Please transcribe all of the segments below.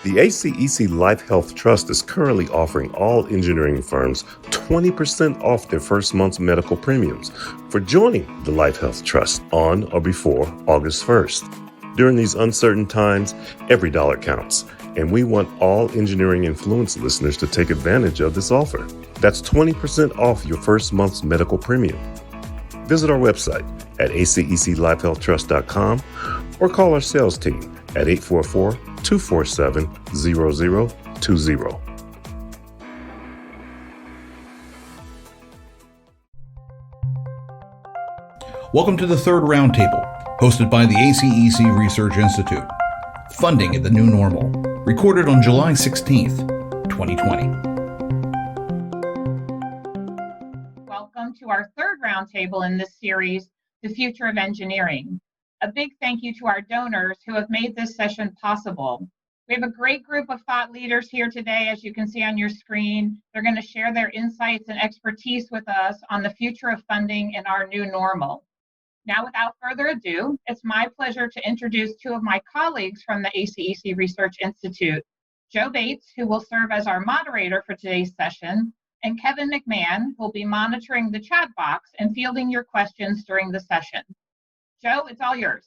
The ACEC Life Health Trust is currently offering all engineering firms 20% off their first month's medical premiums for joining the Life Health Trust on or before August 1st. During these uncertain times, every dollar counts, and we want all Engineering Influence listeners to take advantage of this offer. That's 20% off your first month's medical premium. Visit our website at aceclifehealthtrust.com or call our sales team at 844-247-0020. Welcome to the third Roundtable, hosted by the ACEC Research Institute. Funding at the New Normal, recorded on July 16th, 2020. Welcome to our third Roundtable in this series, The Future of Engineering. A big thank you to our donors who have made this session possible. We have a great group of thought leaders here today, as you can see on your screen. They're going to share their insights and expertise with us on the future of funding in our new normal. Now, without further ado, it's my pleasure to introduce two of my colleagues from the ACEC Research Institute, Joe Bates, who will serve as our moderator for today's session, and Kevin McMahon, who will be monitoring the chat box and fielding your questions during the session. Joe, it's all yours.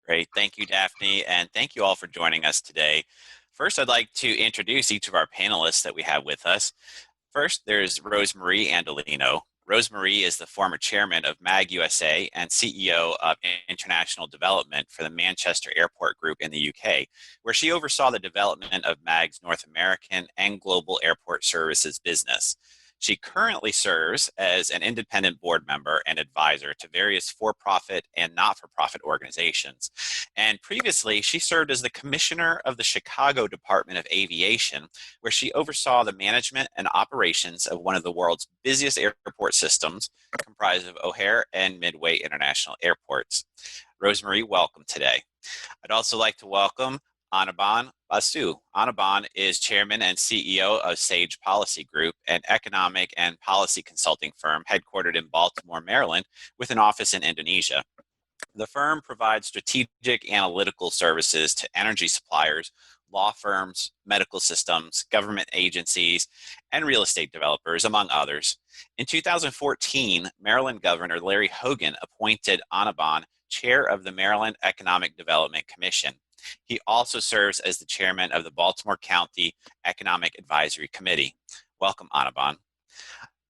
Great. Thank you, Daphne, and thank you all for joining us today. First, I'd like to introduce each of our panelists that we have with us. First, there's Rosemarie Andolino. Rosemarie is the former chairman of MAG USA and CEO of International Development for the Manchester Airport Group in the UK, where she oversaw the development of MAG's North American and global airport services business. She currently serves as an independent board member and advisor to various for-profit and not-for-profit organizations. And previously, she served as the commissioner of the Chicago Department of Aviation, where she oversaw the management and operations of one of the world's busiest airport systems, comprised of O'Hare and Midway International Airports. Rosemarie, welcome today. I'd also like to welcome Anirban Basu. Anirban is chairman and CEO of Sage Policy Group, an economic and policy consulting firm headquartered in Baltimore, Maryland, with an office in Indonesia. The firm provides strategic analytical services to energy suppliers, law firms, medical systems, government agencies, and real estate developers, among others. In 2014, Maryland Governor Larry Hogan appointed Anirban chair of the Maryland Economic Development Commission. He also serves as the chairman of the Baltimore County Economic Advisory Committee. Welcome, Anirban.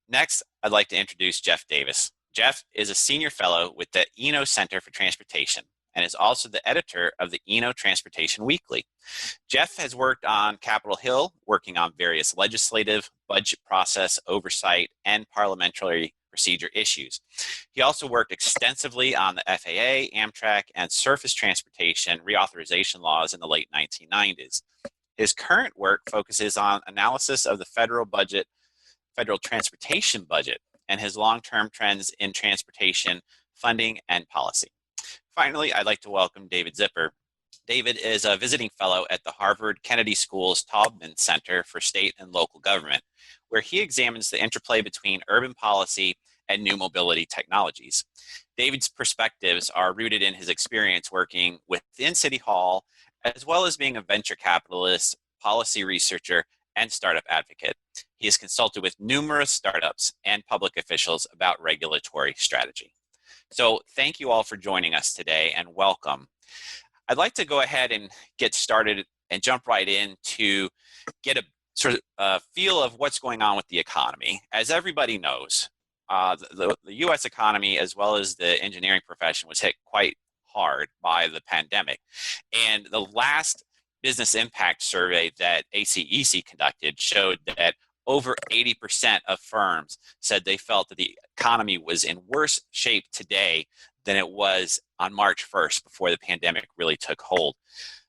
Next, I'd like to introduce Jeff Davis. Jeff is a senior fellow with the Eno Center for Transportation and is also the editor of the Eno Transportation Weekly. Jeff has worked on Capitol Hill, working on various legislative, budget process, oversight, and parliamentary procedure issues. He also worked extensively on the FAA, Amtrak, and surface transportation reauthorization laws in the late 1990s. His current work focuses on analysis of the federal transportation budget, and his long-term trends in transportation, funding, and policy. Finally, I'd like to welcome David Zipper. David is a visiting fellow at the Harvard Kennedy School's Taubman Center for State and Local Government, where he examines the interplay between urban policy and new mobility technologies. David's perspectives are rooted in his experience working within City Hall, as well as being a venture capitalist, policy researcher, and startup advocate. He has consulted with numerous startups and public officials about regulatory strategy. So thank you all for joining us today, and welcome. I'd like to go ahead and get started and jump right in to get a sort of feel of what's going on with the economy. As everybody knows, the U.S. economy, as well as the engineering profession, was hit quite hard by the pandemic. And the last business impact survey that ACEC conducted showed that over 80% of firms said they felt that the economy was in worse shape today than it was on March 1st, before the pandemic really took hold.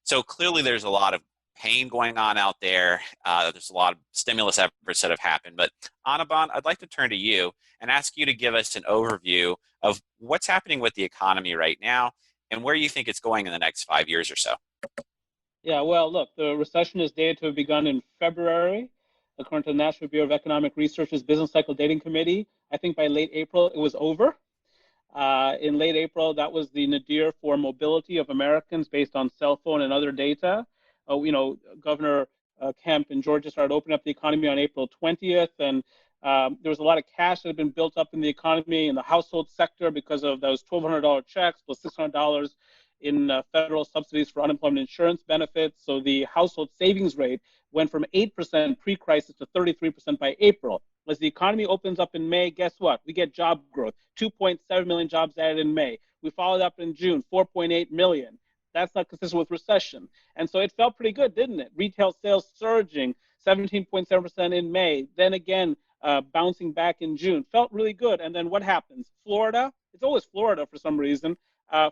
So clearly there's a lot of pain going on out there. There's a lot of stimulus efforts that have happened. But Anirban, I'd like to turn to you and ask you to give us an overview of what's happening with the economy right now and where you think it's going in the next 5 years or so. Yeah, well, look, the recession is dated to have begun in February, according to the National Bureau of Economic Research's Business Cycle Dating Committee. I think by late April, it was over. In late April, that was the nadir for mobility of Americans based on cell phone and other data. Governor Kemp in Georgia started opening up the economy on April 20th, and there was a lot of cash that had been built up in the economy in the household sector because of those $1,200 checks plus $600 in federal subsidies for unemployment insurance benefits. So the household savings rate went from 8% pre-crisis to 33% by April. As the economy opens up in May, guess what? We get job growth, 2.7 million jobs added in May. We followed up in June, 4.8 million. That's not consistent with recession. And so it felt pretty good, didn't it? Retail sales surging, 17.7% in May. Then again, bouncing back in June. Felt really good. And then what happens? Florida, it's always Florida for some reason.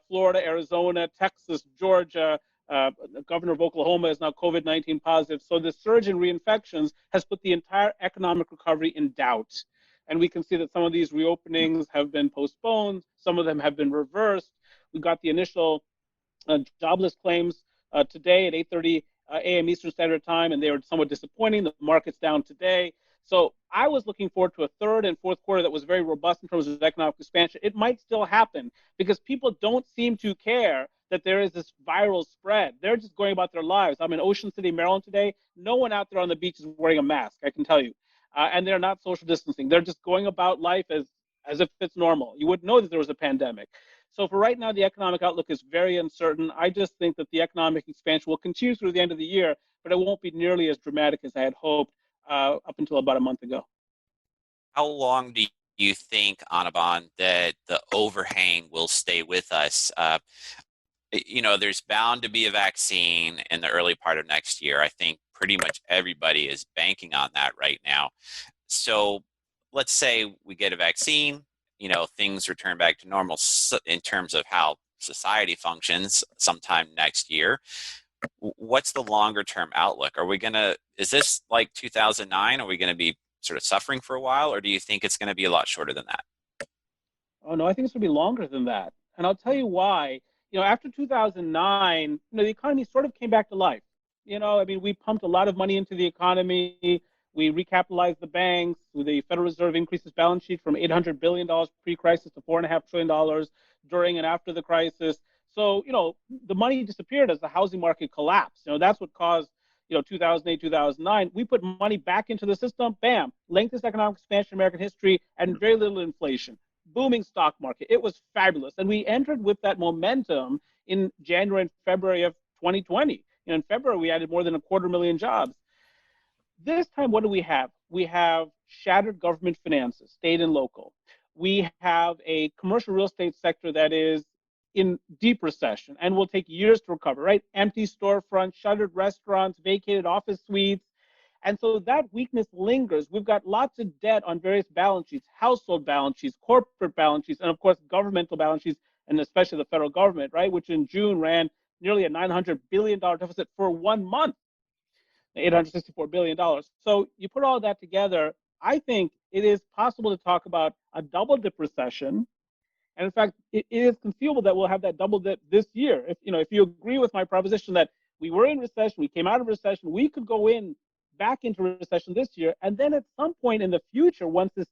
Florida, Arizona, Texas, Georgia, the governor of Oklahoma is now COVID-19 positive. So the surge in reinfections has put the entire economic recovery in doubt. And we can see that some of these reopenings have been postponed. Some of them have been reversed. We got the initial jobless claims today at 8:30 a.m. Eastern Standard Time, and they were somewhat disappointing. The market's down today. So I was looking forward to a third and fourth quarter that was very robust in terms of economic expansion. It might still happen because people don't seem to care that there is this viral spread. They're just going about their lives. I'm in Ocean City, Maryland today. No one out there on the beach is wearing a mask, I can tell you. And they're not social distancing. They're just going about life as if it's normal. You wouldn't know that there was a pandemic. So for right now, the economic outlook is very uncertain. I just think that the economic expansion will continue through the end of the year, but it won't be nearly as dramatic as I had hoped up until about a month ago. How long do you think, Anirban, that the overhang will stay with us? There's bound to be a vaccine in the early part of next year. I think pretty much everybody is banking on that right now. So let's say we get a vaccine, things return back to normal in terms of how society functions sometime next year. What's the longer term outlook? Is this like 2009? Are we going to be sort of suffering for a while, or do you think it's going to be a lot shorter than that? Oh, no, I think it's going to be longer than that. And I'll tell you why. After 2009, the economy sort of came back to life. We pumped a lot of money into the economy. We recapitalized the banks. The Federal Reserve increased its balance sheet from $800 billion pre-crisis to $4.5 trillion during and after the crisis. So, the money disappeared as the housing market collapsed. That's what caused, 2008, 2009. We put money back into the system, bam, lengthiest economic expansion in American history and very little inflation. Booming stock market. It was fabulous. And we entered with that momentum in January and February of 2020. In February, we added more than 250,000 jobs. This time, what do we have? We have shattered government finances, state and local. We have a commercial real estate sector that is in deep recession and will take years to recover, right? Empty storefronts, shuttered restaurants, vacated office suites. And so that weakness lingers. We've got lots of debt on various balance sheets, household balance sheets, corporate balance sheets, and of course, governmental balance sheets, and especially the federal government, right? Which in June ran nearly a $900 billion deficit for 1 month, $864 billion. So you put all that together, I think it is possible to talk about a double dip recession. And in fact, it is conceivable that we'll have that double dip this year. If you agree with my proposition that we were in recession, we came out of recession, we could go back into recession this year. And then at some point in the future, once this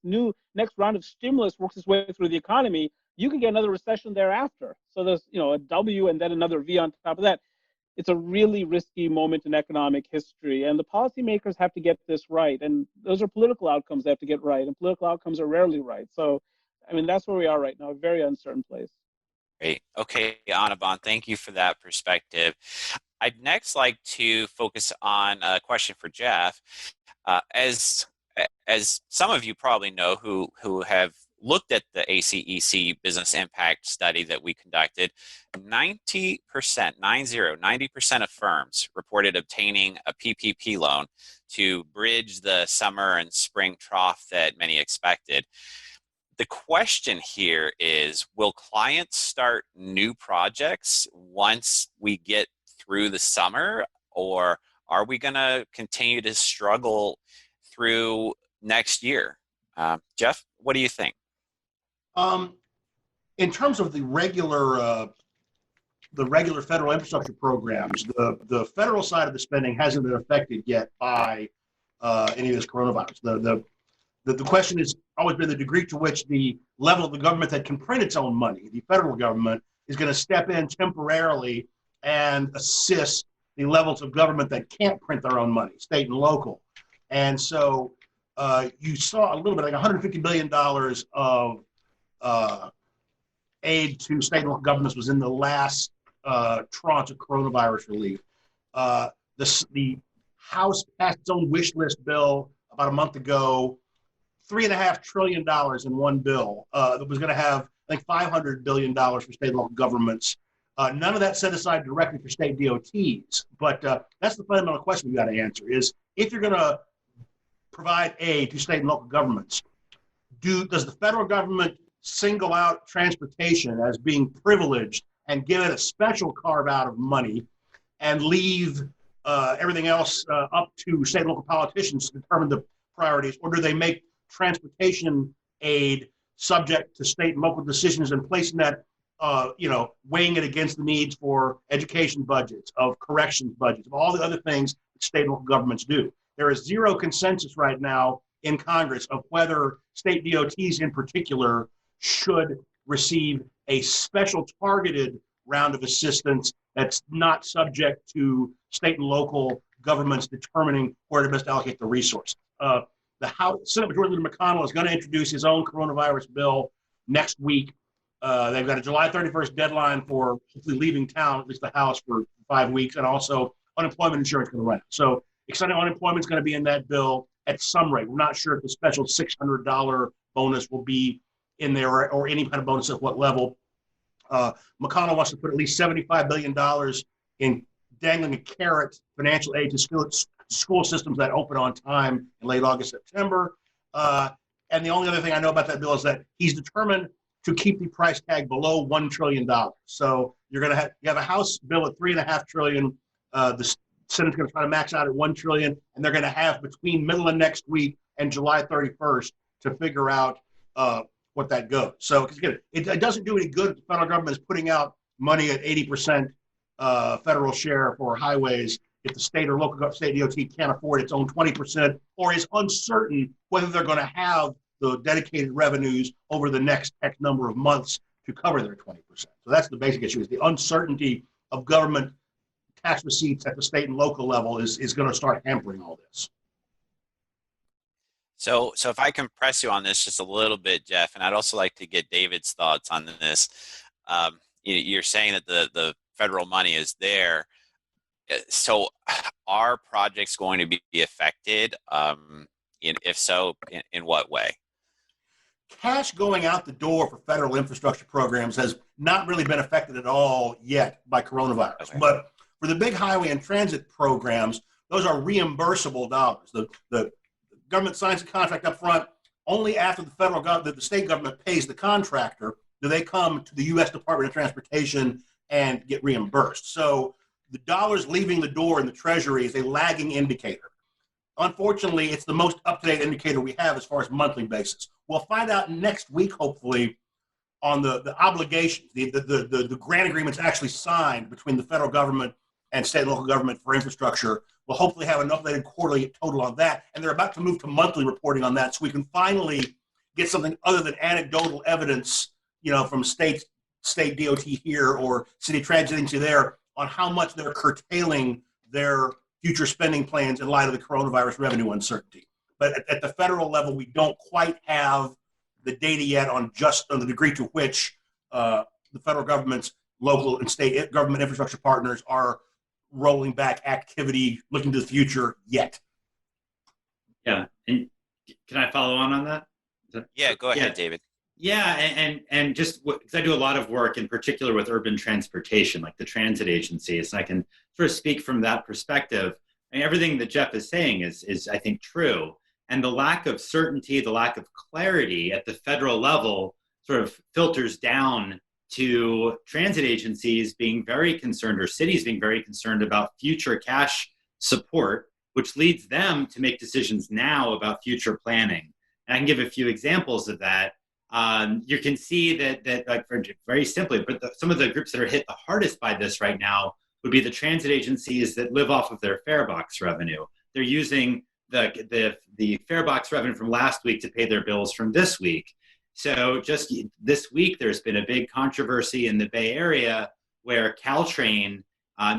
next round of stimulus works its way through the economy, you can get another recession thereafter. So there's, a W and then another V on top of that. It's a really risky moment in economic history. And the policymakers have to get this right. And those are political outcomes they have to get right. And political outcomes are rarely right. So, that's where we are right now, a very uncertain place. Great. Okay, Anirban, thank you for that perspective. I'd next like to focus on a question for Jeff. As some of you probably know who have looked at the ACEC business impact study that we conducted, 90% of firms reported obtaining a PPP loan to bridge the summer and spring trough that many expected. The question here is, will clients start new projects once we get through the summer, or are we going to continue to struggle through next year? Jeff, what do you think? In terms of the regular federal infrastructure programs, the federal side of the spending hasn't been affected yet by any of this coronavirus. The question has always been the degree to which the level of the government that can print its own money, the federal government, is going to step in temporarily and assist the levels of government that can't print their own money, state and local. And so you saw a little bit, like $150 billion of aid to state and local governments was in the last tranche of coronavirus relief. The House passed its own wish list bill about a month ago, $3.5 trillion in one bill that was going to have, I think, $500 billion for state and local governments. None of that set aside directly for state DOTs. But that's the fundamental question we got to answer is, if you're going to provide aid to state and local governments, does the federal government single out transportation as being privileged and give it a special carve out of money and leave everything else up to state and local politicians to determine the priorities? Or do they make transportation aid subject to state and local decisions and placing that, weighing it against the needs for education budgets, of corrections budgets, of all the other things that state and local governments do? There is zero consensus right now in Congress of whether state DOTs in particular should receive a special targeted round of assistance that's not subject to state and local governments determining where to best allocate the resource. The House, Senate Majority Leader McConnell is going to introduce his own coronavirus bill next week. They've got a July 31st deadline for hopefully leaving town, at least the House, for 5 weeks, and also unemployment insurance going to run. So extended unemployment is going to be in that bill at some rate. We're not sure if the special $600 bonus will be in there or any kind of bonus at what level. McConnell wants to put at least $75 billion in dangling a carrot financial aid to school systems that open on time in late August, September. And the only other thing I know about that bill is that he's determined to keep the price tag below $1 trillion. So you have a House bill at $3.5 trillion. The Senate's going to try to max out at $1 trillion, and they're going to have between middle of next week and July 31st to figure out what that goes. So again, it doesn't do any good if the federal government is putting out money at 80% federal share for highways if the state or local state DOT can't afford its own 20% or is uncertain whether they're going to have the dedicated revenues over the next X number of months to cover their 20%. So that's the basic issue, is the uncertainty of government tax receipts at the state and local level is going to start hampering all this. So if I can press you on this just a little bit, Jeff, and I'd also like to get David's thoughts on this. You're saying that the federal money is there. So are projects going to be affected? If so, in what way? Cash going out the door for federal infrastructure programs has not really been affected at all yet by coronavirus. Okay. But for the big highway and transit programs, those are reimbursable dollars. The government signs a contract up front. Only after the state government pays the contractor do they come to the U.S. Department of Transportation and get reimbursed. So the dollars leaving the door in the Treasury is a lagging indicator. Unfortunately, it's the most up-to-date indicator we have as far as monthly basis. We'll find out next week, hopefully, on the obligations, the grant agreements actually signed between the federal government and state and local government for infrastructure. We'll hopefully have an updated quarterly total on that, and they're about to move to monthly reporting on that, so we can finally get something other than anecdotal evidence, from state DOT here or city transit agency there on how much they're curtailing their future spending plans in light of the coronavirus revenue uncertainty. But at the federal level, we don't quite have the data yet on the degree to which the federal government's local and state government infrastructure partners are rolling back activity, looking to the future yet. Yeah, and can I follow on that? Yeah, go ahead, David. Yeah, and just because I do a lot of work in particular with urban transportation, like the transit agencies, and I can sort of speak from that perspective. And everything that Jeff is saying is I think true. And the lack of certainty, the lack of clarity at the federal level sort of filters down to transit agencies being very concerned, or cities being very concerned about future cash support, which leads them to make decisions now about future planning. And I can give a few examples of that. You can see that like very simply, but some of the groups that are hit the hardest by this right now would be the transit agencies that live off of their fare box revenue. They're using the fare box revenue from last week to pay their bills from this week. So just this week, there's been a big controversy in the Bay Area where Caltrain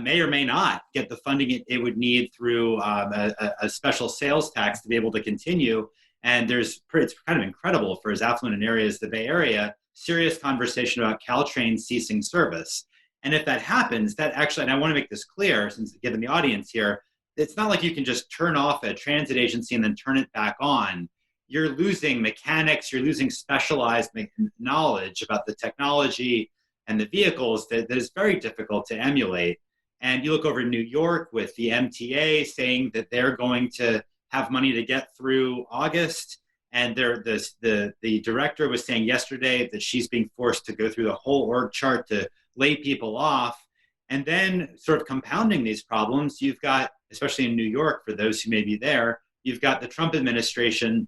may or may not get the funding it would need through a special sales tax to be able to continue. And it's kind of incredible for as affluent an area as the Bay Area, serious conversation about Caltrain ceasing service. And if that happens, that actually, and I want to make this clear, since given the audience here, it's not like you can just turn off a transit agency and then turn it back on. You're losing mechanics, you're losing specialized knowledge about the technology and the vehicles that is very difficult to emulate. And you look over in New York with the MTA saying that they're going to have money to get through August. And the director was saying yesterday that she's being forced to go through the whole org chart to lay people off. And then sort of compounding these problems, you've got, especially in New York, for those who may be there, you've got the Trump administration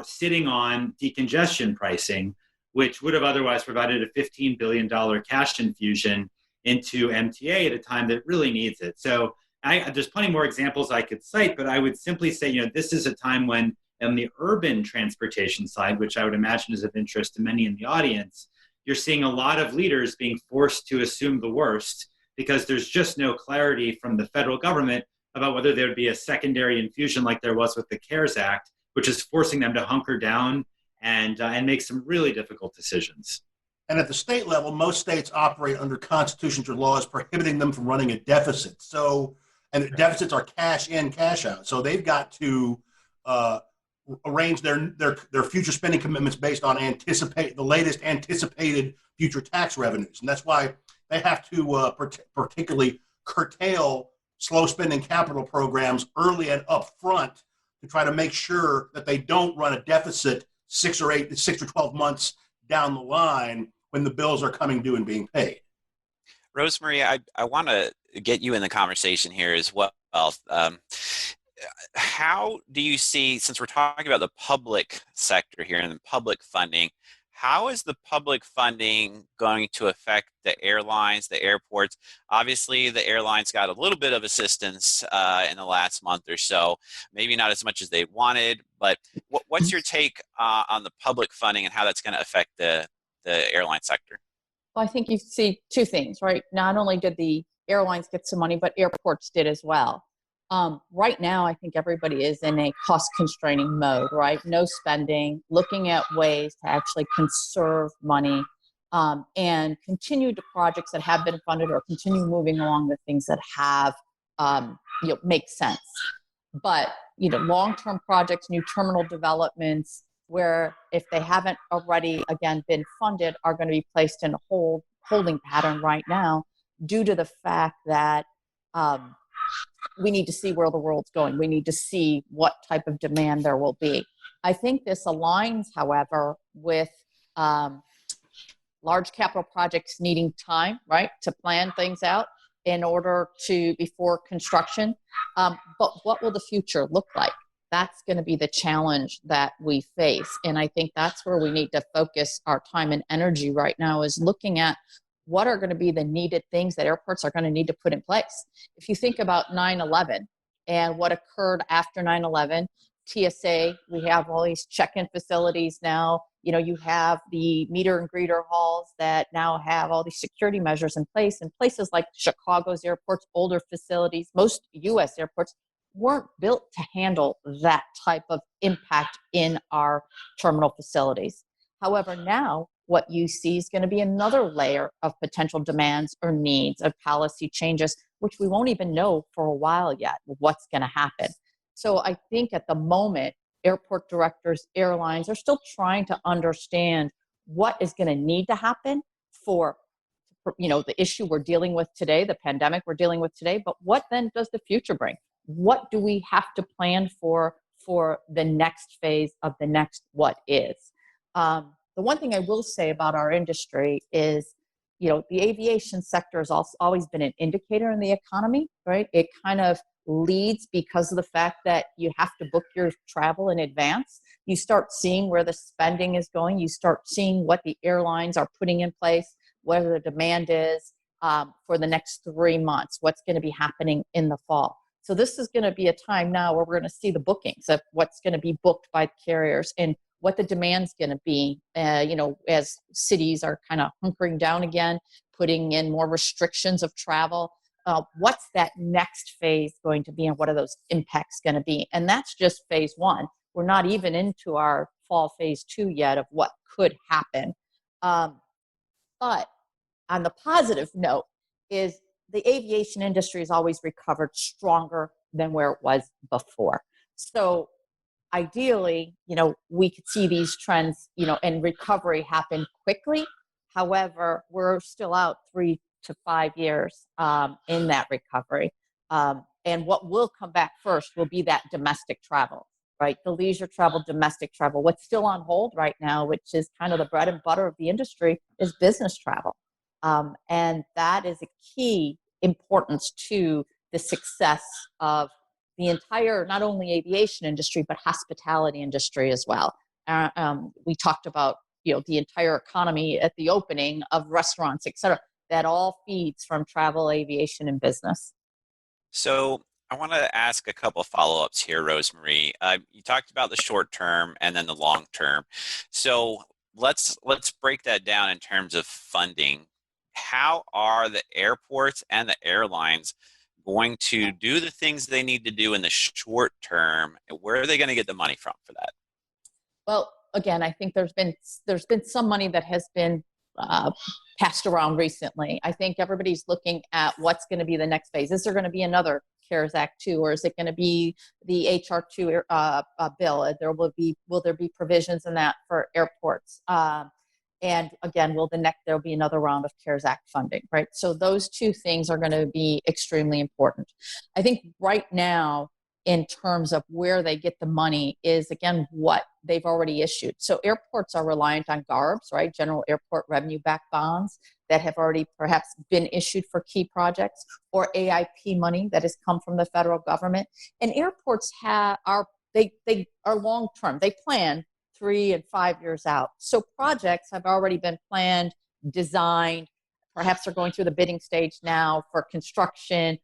sitting on decongestion pricing, which would have otherwise provided a $15 billion cash infusion into MTA at a time that really needs it. So there's plenty more examples I could cite, but I would simply say, this is a time when on the urban transportation side, which I would imagine is of interest to many in the audience, you're seeing a lot of leaders being forced to assume the worst because there's just no clarity from the federal government about whether there would be a secondary infusion like there was with the CARES Act, which is forcing them to hunker down and make some really difficult decisions. And at the state level, most states operate under constitutions or laws prohibiting them from running a deficit. So, and deficits are cash in, cash out. So they've got to arrange their future spending commitments based on the latest anticipated future tax revenues. And that's why they have to particularly curtail slow spending capital programs early and upfront to try to make sure that they don't run a deficit 6 or 12 months down the line when the bills are coming due and being paid. Rosemarie, I want to get you in the conversation here as well. How do you see, since we're talking about the public sector here and the public funding, how is the public funding going to affect the airlines, the airports? Obviously, the airlines got a little bit of assistance in the last month or so, maybe not as much as they wanted, but what's your take on the public funding and how that's going to affect the airline sector? Well, I think you see two things, right? Not only did the airlines get some money, but airports did as well. Right now, I think everybody is in a cost-constraining mode, right? No spending, looking at ways to actually conserve money and continue to projects that have been funded or continue moving along with things that have, make sense. But, long-term projects, new terminal developments, where if they haven't already, again, been funded, are going to be placed in a holding pattern right now due to the fact that we need to see where the world's going. We need to see what type of demand there will be. I think this aligns, however, with large capital projects needing time, right, to plan things out in order to before construction. But what will the future look like? That's going to be the challenge that we face. And I think that's where we need to focus our time and energy right now, is looking at what are going to be the needed things that airports are going to need to put in place. If you think about 9/11 and what occurred after 9/11, TSA, we have all these check-in facilities now. You have the meter and greeter halls that now have all these security measures in place. And places like Chicago's airports, older facilities, most U.S. airports weren't built to handle that type of impact in our terminal facilities. However, now what you see is going to be another layer of potential demands or needs of policy changes, which we won't even know for a while yet what's going to happen. So I think at the moment, airport directors, airlines are still trying to understand what is going to need to happen for the issue we're dealing with today, the pandemic we're dealing with today, but what then does the future bring? What do we have to plan for the next phase of the next what is? The one thing I will say about our industry is, the aviation sector has also always been an indicator in the economy, right? It kind of leads because of the fact that you have to book your travel in advance. You start seeing where the spending is going. You start seeing what the airlines are putting in place, whether the demand is for the next 3 months, what's going to be happening in the fall. So this is going to be a time now where we're going to see the bookings of what's going to be booked by the carriers and what the demand's going to be, as cities are kind of hunkering down again, putting in more restrictions of travel. what's that next phase going to be and what are those impacts going to be? And that's just phase one. We're not even into our fall phase two yet of what could happen. But on the positive note is the aviation industry has always recovered stronger than where it was before. So ideally, we could see these trends, and recovery happen quickly. However, we're still out 3 to 5 years in that recovery. And what will come back first will be that domestic travel, right? The leisure travel, domestic travel. What's still on hold right now, which is kind of the bread and butter of the industry, is business travel. And that is a key importance to the success of the entire, not only aviation industry, but hospitality industry as well. We talked about, the entire economy at the opening of restaurants, et cetera. That all feeds from travel, aviation, and business. So I want to ask a couple of follow-ups here, Rosemarie. You talked about the short term and then the long term. So let's break that down in terms of funding. How are the airports and the airlines going to do the things they need to do in the short term? Where are they going to get the money from for that? Well, again, I think there's been some money that has been passed around recently. I think everybody's looking at what's going to be the next phase. Is there going to be another CARES Act 2, or is it going to be the HR 2 bill? Will there be provisions in that for airports? And again, there'll be another round of CARES Act funding, right? So those two things are going to be extremely important. I think right now, in terms of where they get the money is, again, what they've already issued. So airports are reliant on GARBs, right? General Airport Revenue-Backed Bonds that have already perhaps been issued for key projects, or AIP money that has come from the federal government. And airports are long-term. They plan 3 and 5 years out. So projects have already been planned, designed, perhaps they're going through the bidding stage now for construction,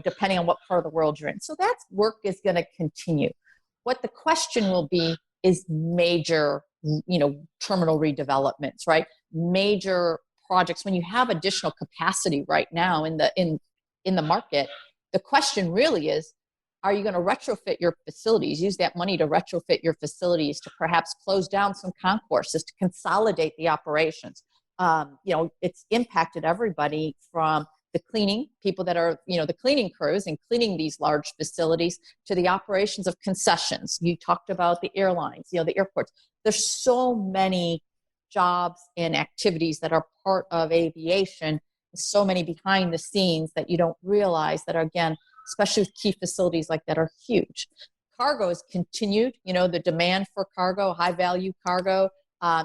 depending on what part of the world you're in. So that work is going to continue. What the question will be is major, terminal redevelopments, right? Major projects. When you have additional capacity right now in the market, the question really is, are you going to retrofit your facilities, use that money to retrofit your facilities to perhaps close down some concourses, to consolidate the operations? It's impacted everybody from the cleaning, people that are, the cleaning crews and cleaning these large facilities, to the operations of concessions. You talked about the airlines, the airports. There's so many jobs and activities that are part of aviation, so many behind the scenes that you don't realize that are, again, especially with key facilities like that, are huge. Cargo has continued, the demand for cargo, high value cargo.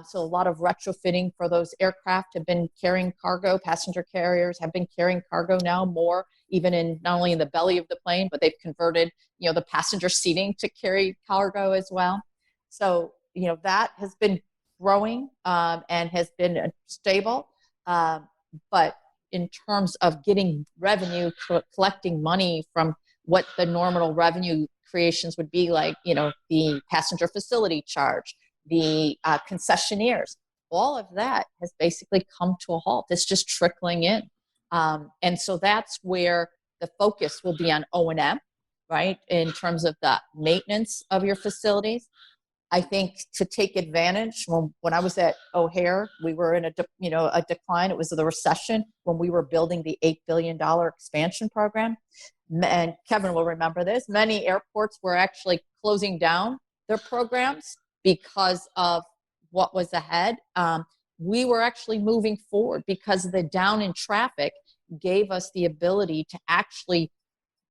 So a lot of retrofitting for those aircraft have been carrying cargo. Passenger carriers have been carrying cargo now more, even in not only in the belly of the plane, but they've converted, the passenger seating to carry cargo as well. So, that has been growing and has been stable. But in terms of getting revenue, collecting money from what the normal revenue creations would be, like, the passenger facility charge, the concessionaires, all of that has basically come to a halt. It's just trickling in. And so that's where the focus will be on O&M, right? In terms of the maintenance of your facilities. I think to take advantage, when I was at O'Hare, we were in a decline. It was the recession when we were building the $8 billion expansion program. And Kevin will remember this. Many airports were actually closing down their programs because of what was ahead. We were actually moving forward because the down in traffic gave us the ability to actually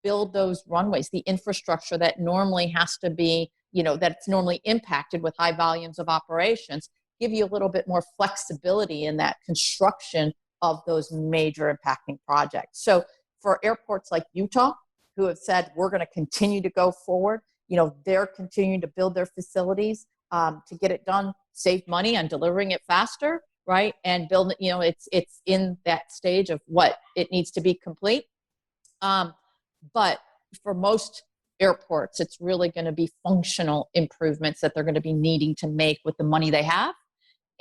build those runways, the infrastructure that normally has to be, that's normally impacted with high volumes of operations, give you a little bit more flexibility in that construction of those major impacting projects. So for airports like Utah, who have said, we're going to continue to go forward, they're continuing to build their facilities to get it done, save money on delivering it faster, right? And build, it's in that stage of what it needs to be complete. But for most airports, it's really going to be functional improvements that they're going to be needing to make with the money they have,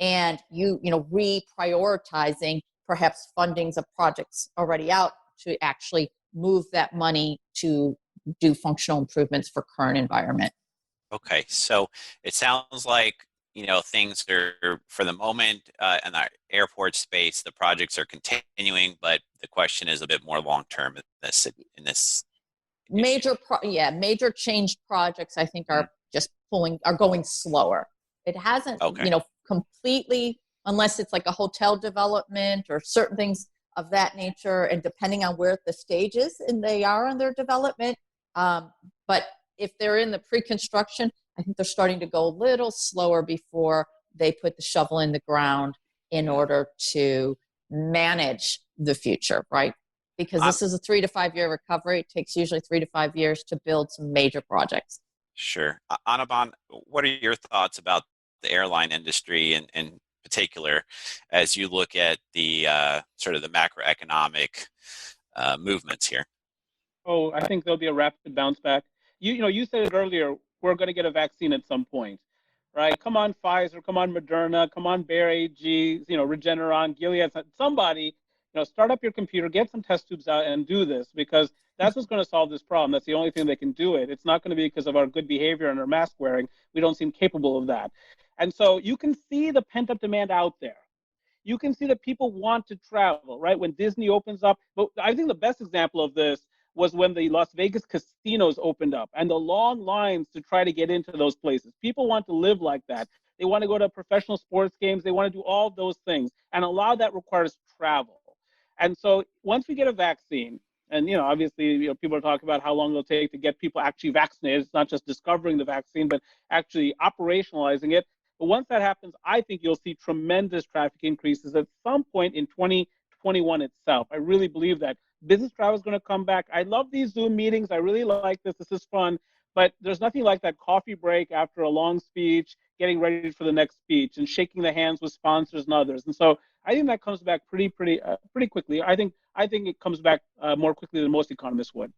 and reprioritizing perhaps fundings of projects already out to actually move that money to do functional improvements for current environment. Okay, so it sounds like, things are, for the moment, in the airport space, the projects are continuing, but the question is a bit more long-term in this major change projects, I think, are just going slower. It hasn't, completely, unless it's like a hotel development or certain things of that nature, and depending on where the stage is and they are in their development. But if they're in the pre-construction, I think they're starting to go a little slower before they put the shovel in the ground in order to manage the future, right? Because this is a 3 to 5 year recovery. It takes usually 3 to 5 years to build some major projects. Sure. Anirban, what are your thoughts about the airline industry in particular as you look at the sort of the macroeconomic movements here? Oh, I think there'll be a rapid bounce back. You said it earlier, we're going to get a vaccine at some point, right? Come on, Pfizer, come on, Moderna, come on, Bayer AG, Regeneron, Gilead, somebody, start up your computer, get some test tubes out and do this, because that's what's going to solve this problem. That's the only thing that can do it. It's not going to be because of our good behavior and our mask wearing. We don't seem capable of that. And so you can see the pent-up demand out there. You can see that people want to travel, right? When Disney opens up, but I think the best example of this was when the Las Vegas casinos opened up and the long lines to try to get into those places. People want to live like that. They want to go to professional sports games. They want to do all those things. And a lot of that requires travel. And so once we get a vaccine, and obviously people are talking about how long it'll take to get people actually vaccinated. It's not just discovering the vaccine, but actually operationalizing it. But once that happens, I think you'll see tremendous traffic increases at some point in 2021 itself. I really believe that. Business travel is going to come back. I love these Zoom meetings. I really like this. This is fun. But there's nothing like that coffee break after a long speech, getting ready for the next speech, and shaking the hands with sponsors and others. And so I think that comes back pretty quickly. I think it comes back more quickly than most economists would.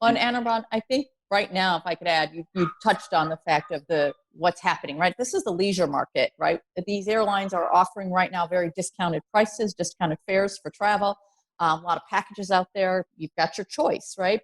On Anirban, I think right now, if I could add, you touched on the fact of what's happening, right? This is the leisure market, right? These airlines are offering right now very discounted prices, discounted fares for travel. A lot of packages out there. You've got your choice, right?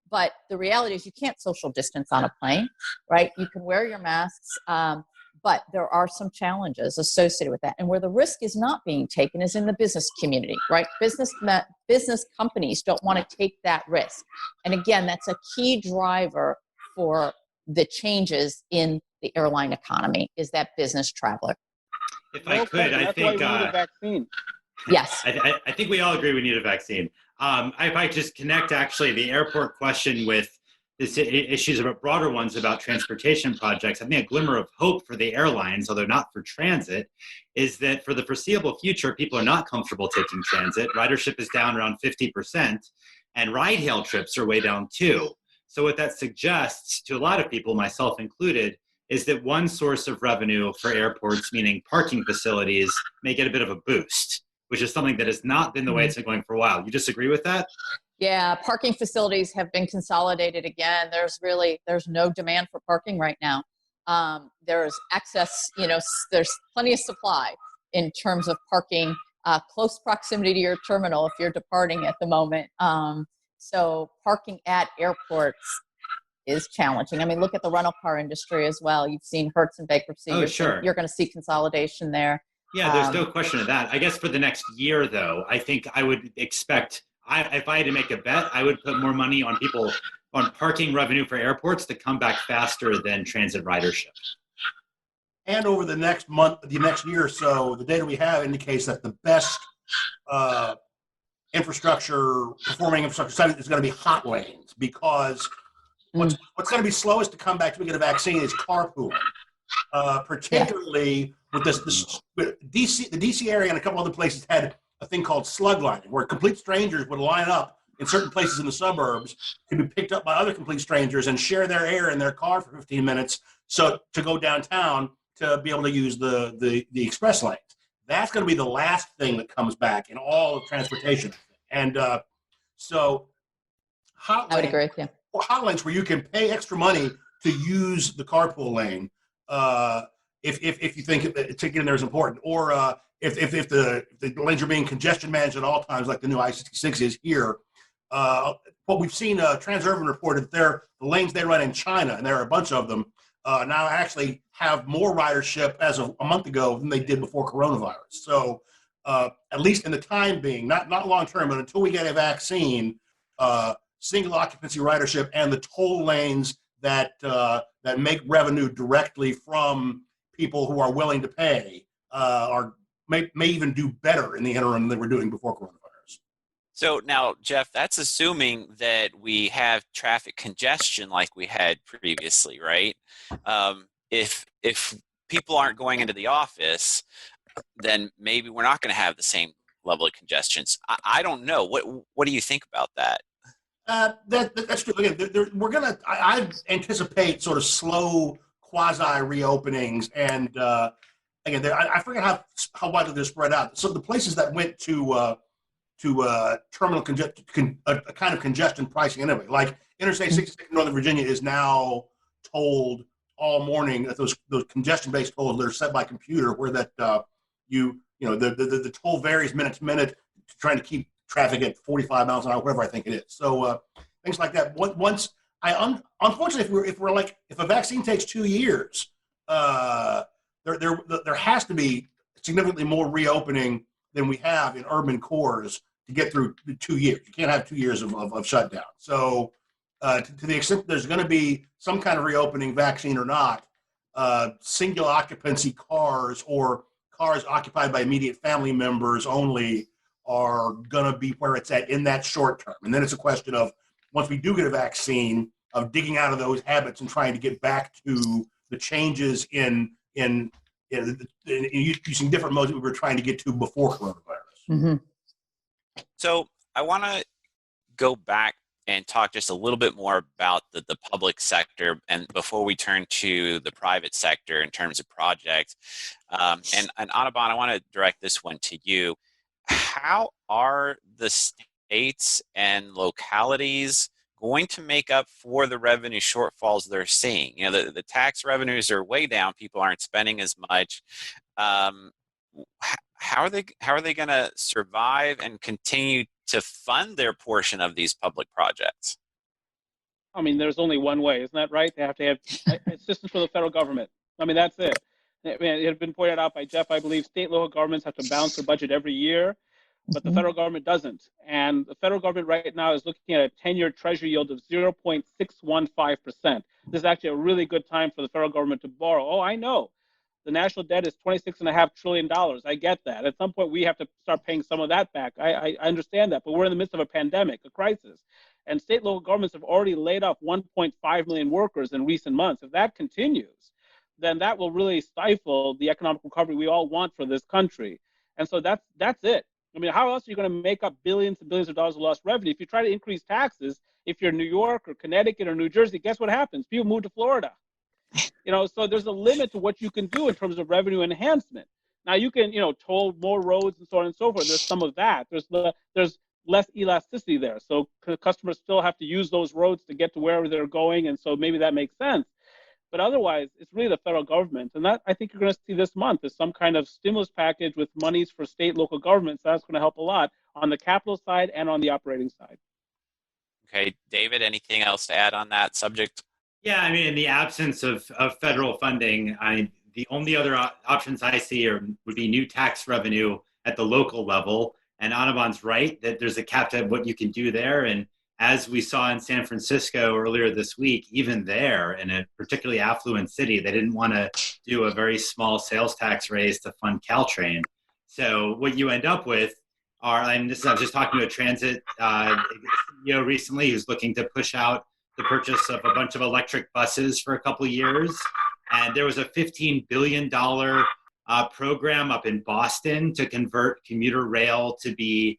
But the reality is you can't social distance on a plane, right? You can wear your masks, but there are some challenges associated with that. And where the risk is not being taken is in the business community, right? Business companies don't want to take that risk. And again, that's a key driver for the changes in the airline economy, is that business traveler. If I could, I think... That's why we need a vaccine. Yes. I think we all agree we need a vaccine. If I just connect actually the airport question with this issues about broader ones about transportation projects, I think a glimmer of hope for the airlines, although not for transit, is that for the foreseeable future, people are not comfortable taking transit. Ridership is down around 50%, and ride-hail trips are way down too. So what that suggests to a lot of people, myself included, is that one source of revenue for airports, meaning parking facilities, may get a bit of a boost, which is something that has not been the way it's been going for a while. You disagree with that? Yeah, parking facilities have been consolidated again. There's no demand for parking right now. There's excess, there's plenty of supply in terms of parking, close proximity to your terminal if you're departing at the moment. So parking at airports is challenging. I mean, look at the rental car industry as well. You've seen Hertz in bankruptcy. Oh, sure. You're going to see consolidation there. Yeah, there's no question of that. I guess for the next year, though, I think I would expect, if I had to make a bet, I would put more money on parking revenue for airports to come back faster than transit ridership. And over the next month, the next year or so, the data we have indicates that the best performing infrastructure is going to be hot lanes, because what's going to be slowest to come back till we get a vaccine is carpooling. Particularly with the DC area and a couple other places had a thing called slug lining, where complete strangers would line up in certain places in the suburbs to be picked up by other complete strangers and share their air in their car for 15 minutes so to go downtown to be able to use the express lanes. That's going to be the last thing that comes back in all of transportation. And so I would agree with you. Hot lanes where you can pay extra money to use the carpool lane, if you think to get in there is important, or if the lanes are being congestion managed at all times, like the new I-66 is here, what we've seen, Transurban reported the lanes they run in China, and there are a bunch of them, now actually have more ridership as of a month ago than they did before coronavirus. So at least in the time being, not long term, but until we get a vaccine, single occupancy ridership and the toll lanes that make revenue directly from people who are willing to pay may even do better in the interim than they were doing before coronavirus. So now, Jeff, that's assuming that we have traffic congestion like we had previously, right? If people aren't going into the office, then maybe we're not going to have the same level of congestions. I don't know. What do you think about that? That's true. Again, I anticipate sort of slow quasi reopenings, and again, I forget how widely they're spread out. So the places that went to terminal a kind of congestion pricing anyway, like Interstate 66 in Northern Virginia is now tolled all morning at those congestion-based tolls that are set by computer, where that the toll varies minute to minute, trying to keep traffic at 45 miles an hour, whatever I think it is. So things like that. Unfortunately, if a vaccine takes 2 years, there has to be significantly more reopening than we have in urban cores to get through 2 years. You can't have 2 years of shutdown. So to the extent there's going to be some kind of reopening, vaccine or not, single occupancy cars or cars occupied by immediate family members only are going to be where it's at in that short term. And then it's a question of, once we do get a vaccine, of digging out of those habits and trying to get back to the changes in using different modes that we were trying to get to before coronavirus. Mm-hmm. So I want to go back and talk just a little bit more about the public sector, and before we turn to the private sector in terms of projects. And Anirban, I want to direct this one to you. How are the states and localities going to make up for the revenue shortfalls they're seeing? You know, the tax revenues are way down. People aren't spending as much. How are they going to survive and continue to fund their portion of these public projects? I mean, there's only one way, isn't that right? They have to have assistance from the federal government. I mean, that's it. I mean, it had been pointed out by Jeff, I believe state and local governments have to balance their budget every year, but the federal government doesn't. And the federal government right now is looking at a 10-year treasury yield of 0.615%. This is actually a really good time for the federal government to borrow. Oh, I know. The national debt is $26.5 trillion. I get that. At some point, we have to start paying some of that back. I understand that, but we're in the midst of a pandemic, a crisis. And state and local governments have already laid off 1.5 million workers in recent months. If that continues, then that will really stifle the economic recovery we all want for this country. And so that's it. I mean, how else are you going to make up billions and billions of dollars of lost revenue? If you try to increase taxes, if you're New York or Connecticut or New Jersey, guess what happens? People move to Florida. So there's a limit to what you can do in terms of revenue enhancement. Now you can, toll more roads and so on and so forth. There's some of that. There's less elasticity there. So customers still have to use those roads to get to wherever they're going. And so maybe that makes sense. But otherwise, it's really the federal government. And that I think you're going to see this month is some kind of stimulus package with monies for state and local governments. That's going to help a lot on the capital side and on the operating side. Okay, David, anything else to add on that subject? Yeah, I mean, in the absence of federal funding, the only other options I see would be new tax revenue at the local level. And Anirban's right that there's a cap to what you can do there. And as we saw in San Francisco earlier this week, even there, in a particularly affluent city, they didn't want to do a very small sales tax raise to fund Caltrain. So what you end up with I was just talking to a transit CEO recently who's looking to push out the purchase of a bunch of electric buses for a couple of years. And there was a $15 billion program up in Boston to convert commuter rail to be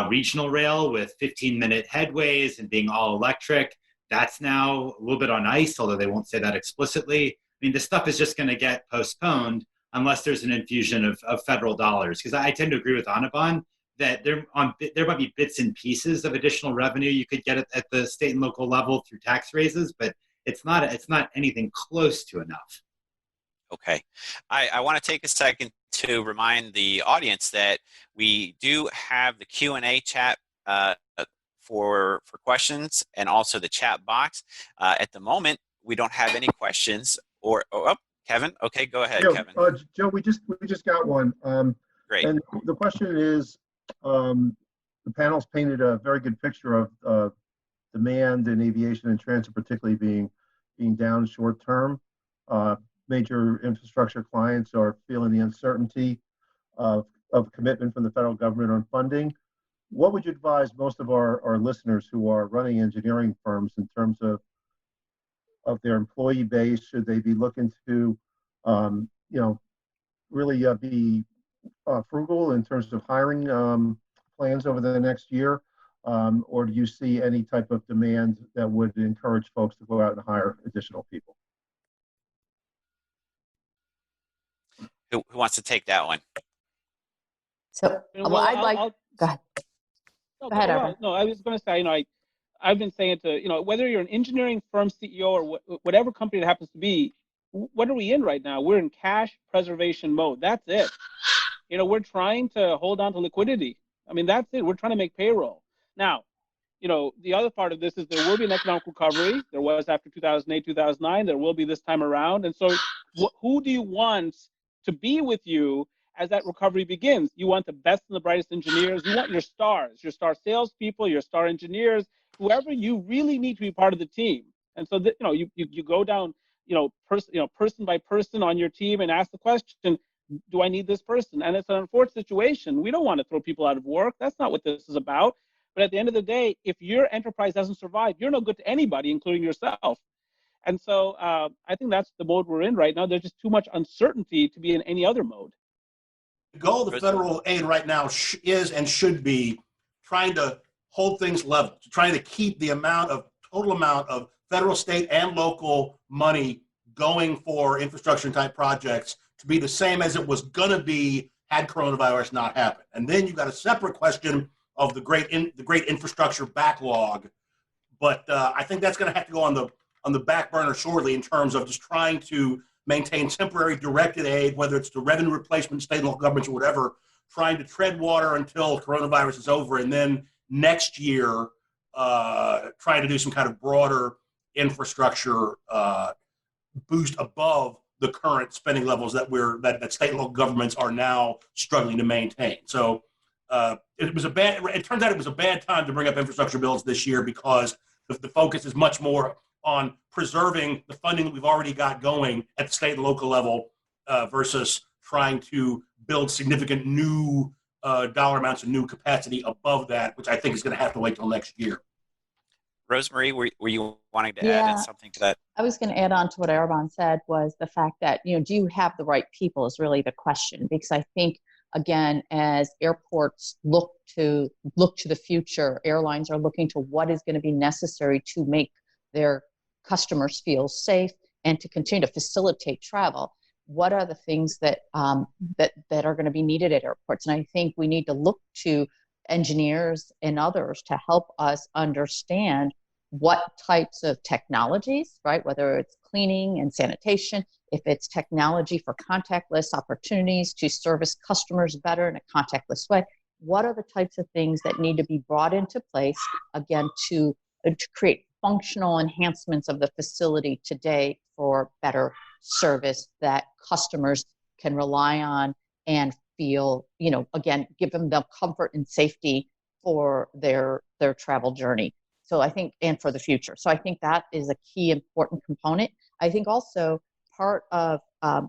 regional rail with 15-minute headways and being all electric. That's now a little bit on ice, although they won't say that explicitly. I mean, this stuff is just going to get postponed unless there's an infusion of federal dollars. Because I tend to agree with Anirban that there might be bits and pieces of additional revenue you could get at the state and local level through tax raises, but it's not anything close to enough. Okay. I want to take a second to remind the audience that we do have the Q&A chat for questions and also the chat box. At the moment, we don't have any questions. Kevin, okay, go ahead, Kevin. Joe, we just got one. Great. And the question is, the panel's painted a very good picture of demand in aviation and transit, particularly being down short term. Major infrastructure clients are feeling the uncertainty of commitment from the federal government on funding. What would you advise most of our listeners who are running engineering firms in terms of their employee base? Should they be looking to, really be frugal in terms of hiring plans over the next year? Or do you see any type of demand that would encourage folks to go out and hire additional people? Who wants to take that one? So, well, I'd like. Go ahead. No, go ahead, Irvin. No, I was going to say, I've been saying to, whether you're an engineering firm CEO or whatever company it happens to be, what are we in right now? We're in cash preservation mode. That's it. We're trying to hold on to liquidity. I mean, that's it. We're trying to make payroll. Now, the other part of this is there will be an economic recovery. There was after 2008, 2009. There will be this time around. And so who do you want to be with you as that recovery begins? You want the best and the brightest engineers. You want your star salespeople, your star engineers, whoever you really need to be part of the team. And so that, you go down, person by person on your team and ask the question, do I need this person? And it's an unfortunate situation. We don't want to throw people out of work. That's not what this is about. But at the end of the day, if your enterprise doesn't survive, you're no good to anybody, including yourself. And so I think that's the mode we're in right now. There's just too much uncertainty to be in any other mode. The goal of the federal aid right now is and should be trying to hold things level, trying to keep the total amount of federal, state, and local money going for infrastructure type projects to be the same as it was going to be had coronavirus not happened. And then you've got a separate question of the great infrastructure backlog. But I think that's going to have to go on the back burner shortly in terms of just trying to maintain temporary directed aid, whether it's the revenue replacement, state and local governments or whatever, trying to tread water until coronavirus is over. And then next year, trying to do some kind of broader infrastructure boost above the current spending levels that state and local governments are now struggling to maintain. So it turns out it was a bad time to bring up infrastructure bills this year because the focus is much more on preserving the funding that we've already got going at the state and local level versus trying to build significant new dollar amounts of new capacity above that, which I think is going to have to wait till next year. Rosemarie, were you wanting to add in something to that? I was going to add on to what Anirban said was the fact that, do you have the right people is really the question, because I think, again, as airports look to the future, airlines are looking to what is going to be necessary to make their customers feel safe and to continue to facilitate travel. What are the things that that are going to be needed at airports? And I think we need to look to engineers and others to help us understand what types of technologies, right? Whether it's cleaning and sanitation, if it's technology for contactless opportunities to service customers better in a contactless way, what are the types of things that need to be brought into place, again, to create functional enhancements of the facility today for better service that customers can rely on and feel, again, give them the comfort and safety for their travel journey. So I think, and for the future. So I think that is a key important component. I think also part of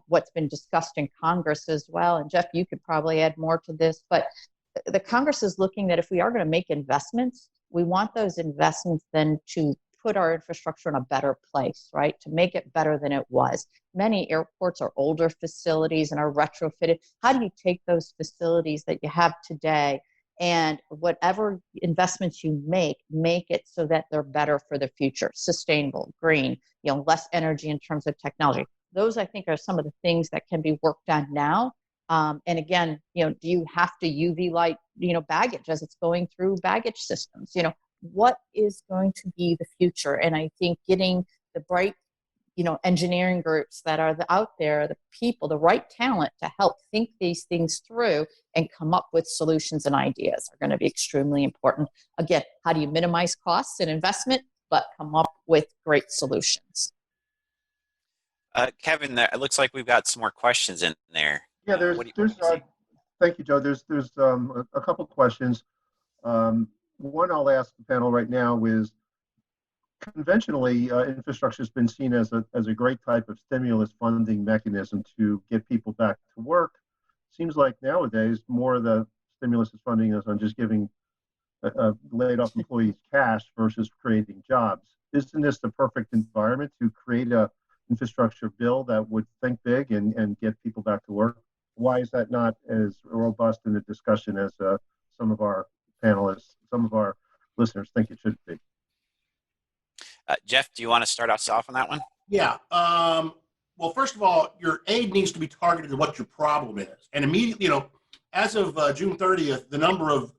what's been discussed in Congress as well, and Jeff, you could probably add more to this, but the Congress is looking that if we are going to make investments, we want those investments then to put our infrastructure in a better place, right? To make it better than it was. Many airports are older facilities and are retrofitted. How do you take those facilities that you have today and whatever investments you make it so that they're better for the future, sustainable, green, less energy in terms of technology. Those, I think, are some of the things that can be worked on now. And again, do you have to UV light, baggage as it's going through baggage systems? What is going to be the future? And I think getting the engineering groups that are out there, the people, the right talent to help think these things through and come up with solutions and ideas are going to be extremely important. Again, how do you minimize costs and investment, but come up with great solutions? Kevin, it looks like we've got some more questions in there. Yeah, there's thank you, Joe. There's a couple questions. One I'll ask the panel right now is, conventionally, infrastructure has been seen as a great type of stimulus funding mechanism to get people back to work. Seems like nowadays more of the stimulus is funding is on just giving laid off employees cash versus creating jobs. Isn't this the perfect environment to create a infrastructure bill that would think big and get people back to work? Why is that not as robust in the discussion as some of our panelists, some of our listeners think it should be? Jeff, do you want to start us off on that one? Yeah. Well, first of all, your aid needs to be targeted to what your problem is. And immediately, as of June 30th, the number of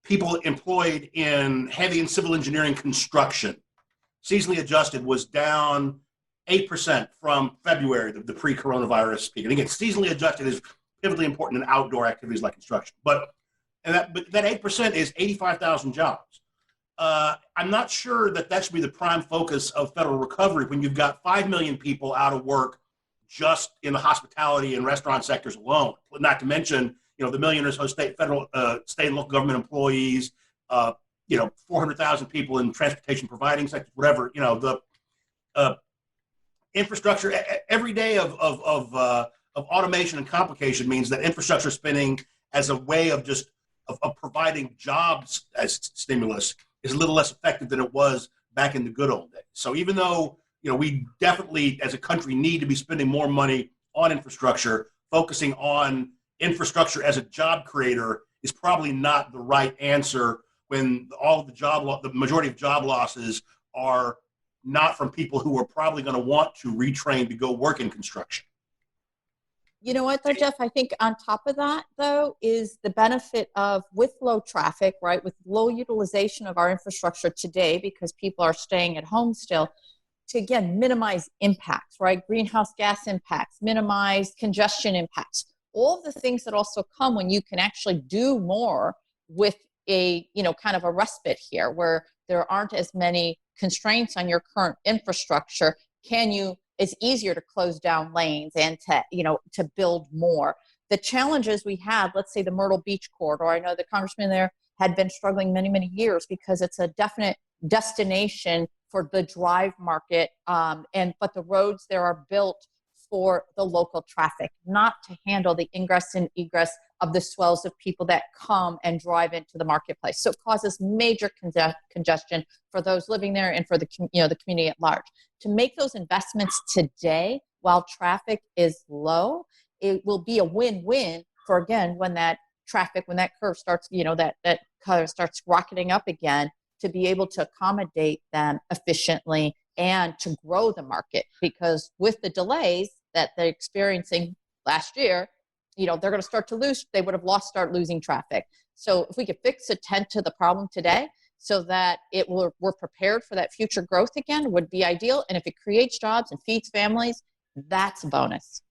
people employed in heavy and civil engineering construction, seasonally adjusted, was down 8% from February, the pre-coronavirus peak. And again, seasonally adjusted is pivotally important in outdoor activities like construction. But that 8% is 85,000 jobs. I'm not sure that should be the prime focus of federal recovery when you've got 5 million people out of work just in the hospitality and restaurant sectors alone. Not to mention, the million or so state and local government employees, 400,000 people in transportation providing sectors, whatever. The infrastructure every day of automation and complication means that infrastructure spending as a way of just of providing jobs as stimulus is a little less effective than it was back in the good old days. So even though we definitely as a country need to be spending more money on infrastructure, focusing on infrastructure as a job creator is probably not the right answer when all of the majority of job losses are not from people who are probably going to want to retrain to go work in construction. You know what, though, Jeff? I think on top of that, though, is the benefit of with low traffic, right, with low utilization of our infrastructure today because people are staying at home still, to, again, minimize impacts, right, greenhouse gas impacts, minimize congestion impacts, all of the things that also come when you can actually do more with a, kind of a respite here where there aren't as many constraints on your current infrastructure. It's easier to close down lanes and to build more. The challenges we have, let's say the Myrtle Beach corridor, I know the congressman there had been struggling many, many years because it's a definite destination for the drive market. But the roads there are built for the local traffic, not to handle the ingress and egress of the swells of people that come and drive into the marketplace. So it causes major congestion for those living there and for the community at large. To make those investments today while traffic is low, it will be a win-win for, again, when that curve starts, that curve starts rocketing up again, to be able to accommodate them efficiently and to grow the market. Because with the delays that they're experiencing last year, they're going to start losing traffic. So if we could fix a tenth to the problem today so that we're prepared for that future growth again, would be ideal. And if it creates jobs and feeds families, that's a bonus.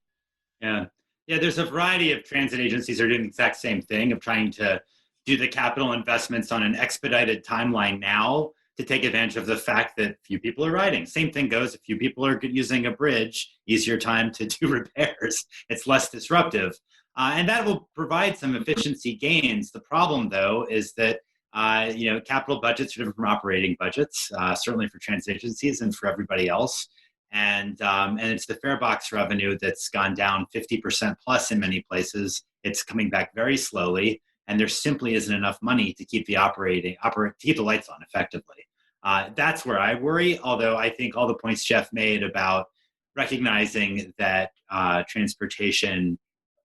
Yeah, there's a variety of transit agencies that are doing the exact same thing of trying to do the capital investments on an expedited timeline now to take advantage of the fact that few people are riding. Same thing goes if few people are using a bridge, easier time to do repairs. It's less disruptive. And that will provide some efficiency gains. The problem, though, is that capital budgets are different from operating budgets, certainly for transit agencies and for everybody else. And it's the fare box revenue that's gone down 50% plus in many places. It's coming back very slowly, and there simply isn't enough money to keep to keep the lights on effectively. That's where I worry. Although I think all the points Jeff made about recognizing that transportation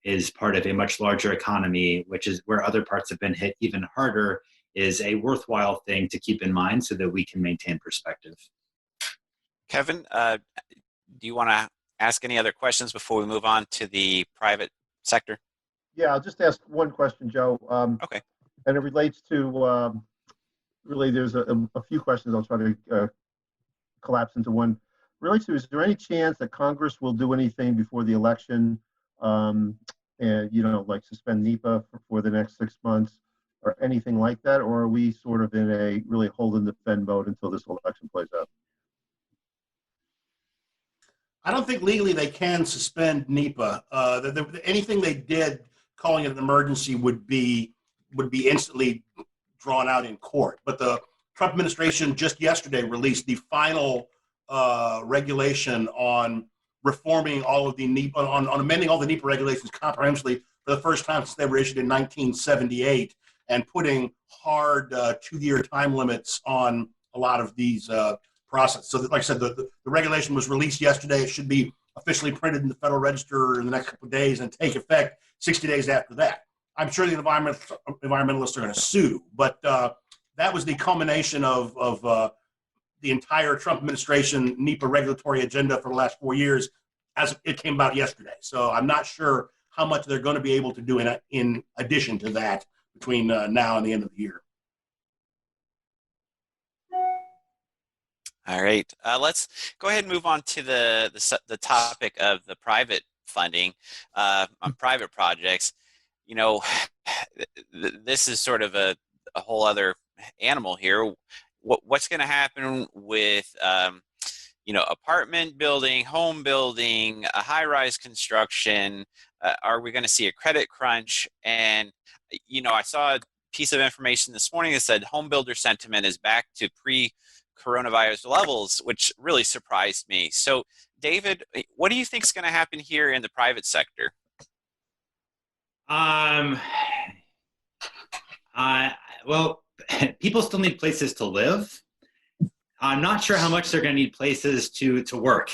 is part of a much larger economy, which is where other parts have been hit even harder, is a worthwhile thing to keep in mind so that we can maintain perspective. Kevin, do you want to ask any other questions before we move on to the private sector? Yeah, I'll just ask one question, Joe. Okay. And it relates to, really, there's a few questions I'll try to collapse into one. relates to, is there any chance that Congress will do anything before the election, and, like suspend NEPA for the next 6 months or anything like that? Or are we sort of in a really hold and defend mode until this election plays out? I don't think legally they can suspend NEPA. Anything they did calling it an emergency would be instantly drawn out in court. But the Trump administration just yesterday released the final regulation on reforming all of the NEPA, on amending all the NEPA regulations comprehensively for the first time since they were issued in 1978, and putting hard 2-year time limits on a lot of these process. So, like I said, the regulation was released yesterday. It should be officially printed in the Federal Register in the next couple of days and take effect 60 days after that. I'm sure the environmentalists are going to sue, but that was the culmination of the entire Trump administration NEPA regulatory agenda for the last 4 years as it came about yesterday. So I'm not sure how much they're going to be able to do in addition to that between now and the end of the year. All right, let's go ahead and move on to the topic of the private funding on private projects. This is sort of a whole other animal here. What's going to happen with apartment building, home building, a high-rise construction? Are we going to see a credit crunch? And I saw a piece of information this morning that said home builder sentiment is back to pre-coronavirus levels, which really surprised me. So, David, what do you think is going to happen here in the private sector? Well, people still need places to live. I'm not sure how much they're going to need places to work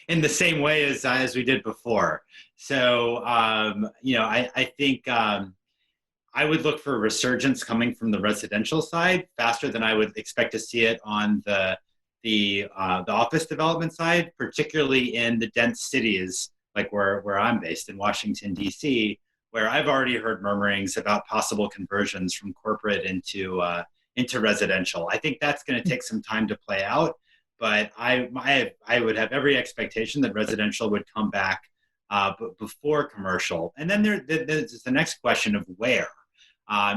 in the same way as we did before. So, I think I would look for a resurgence coming from the residential side faster than I would expect to see it on the office development side, particularly in the dense cities like where I'm based in Washington, D.C., where I've already heard murmurings about possible conversions from corporate into residential. I think that's going to take some time to play out, but I would have every expectation that residential would come back before commercial. And then there's the next question of where.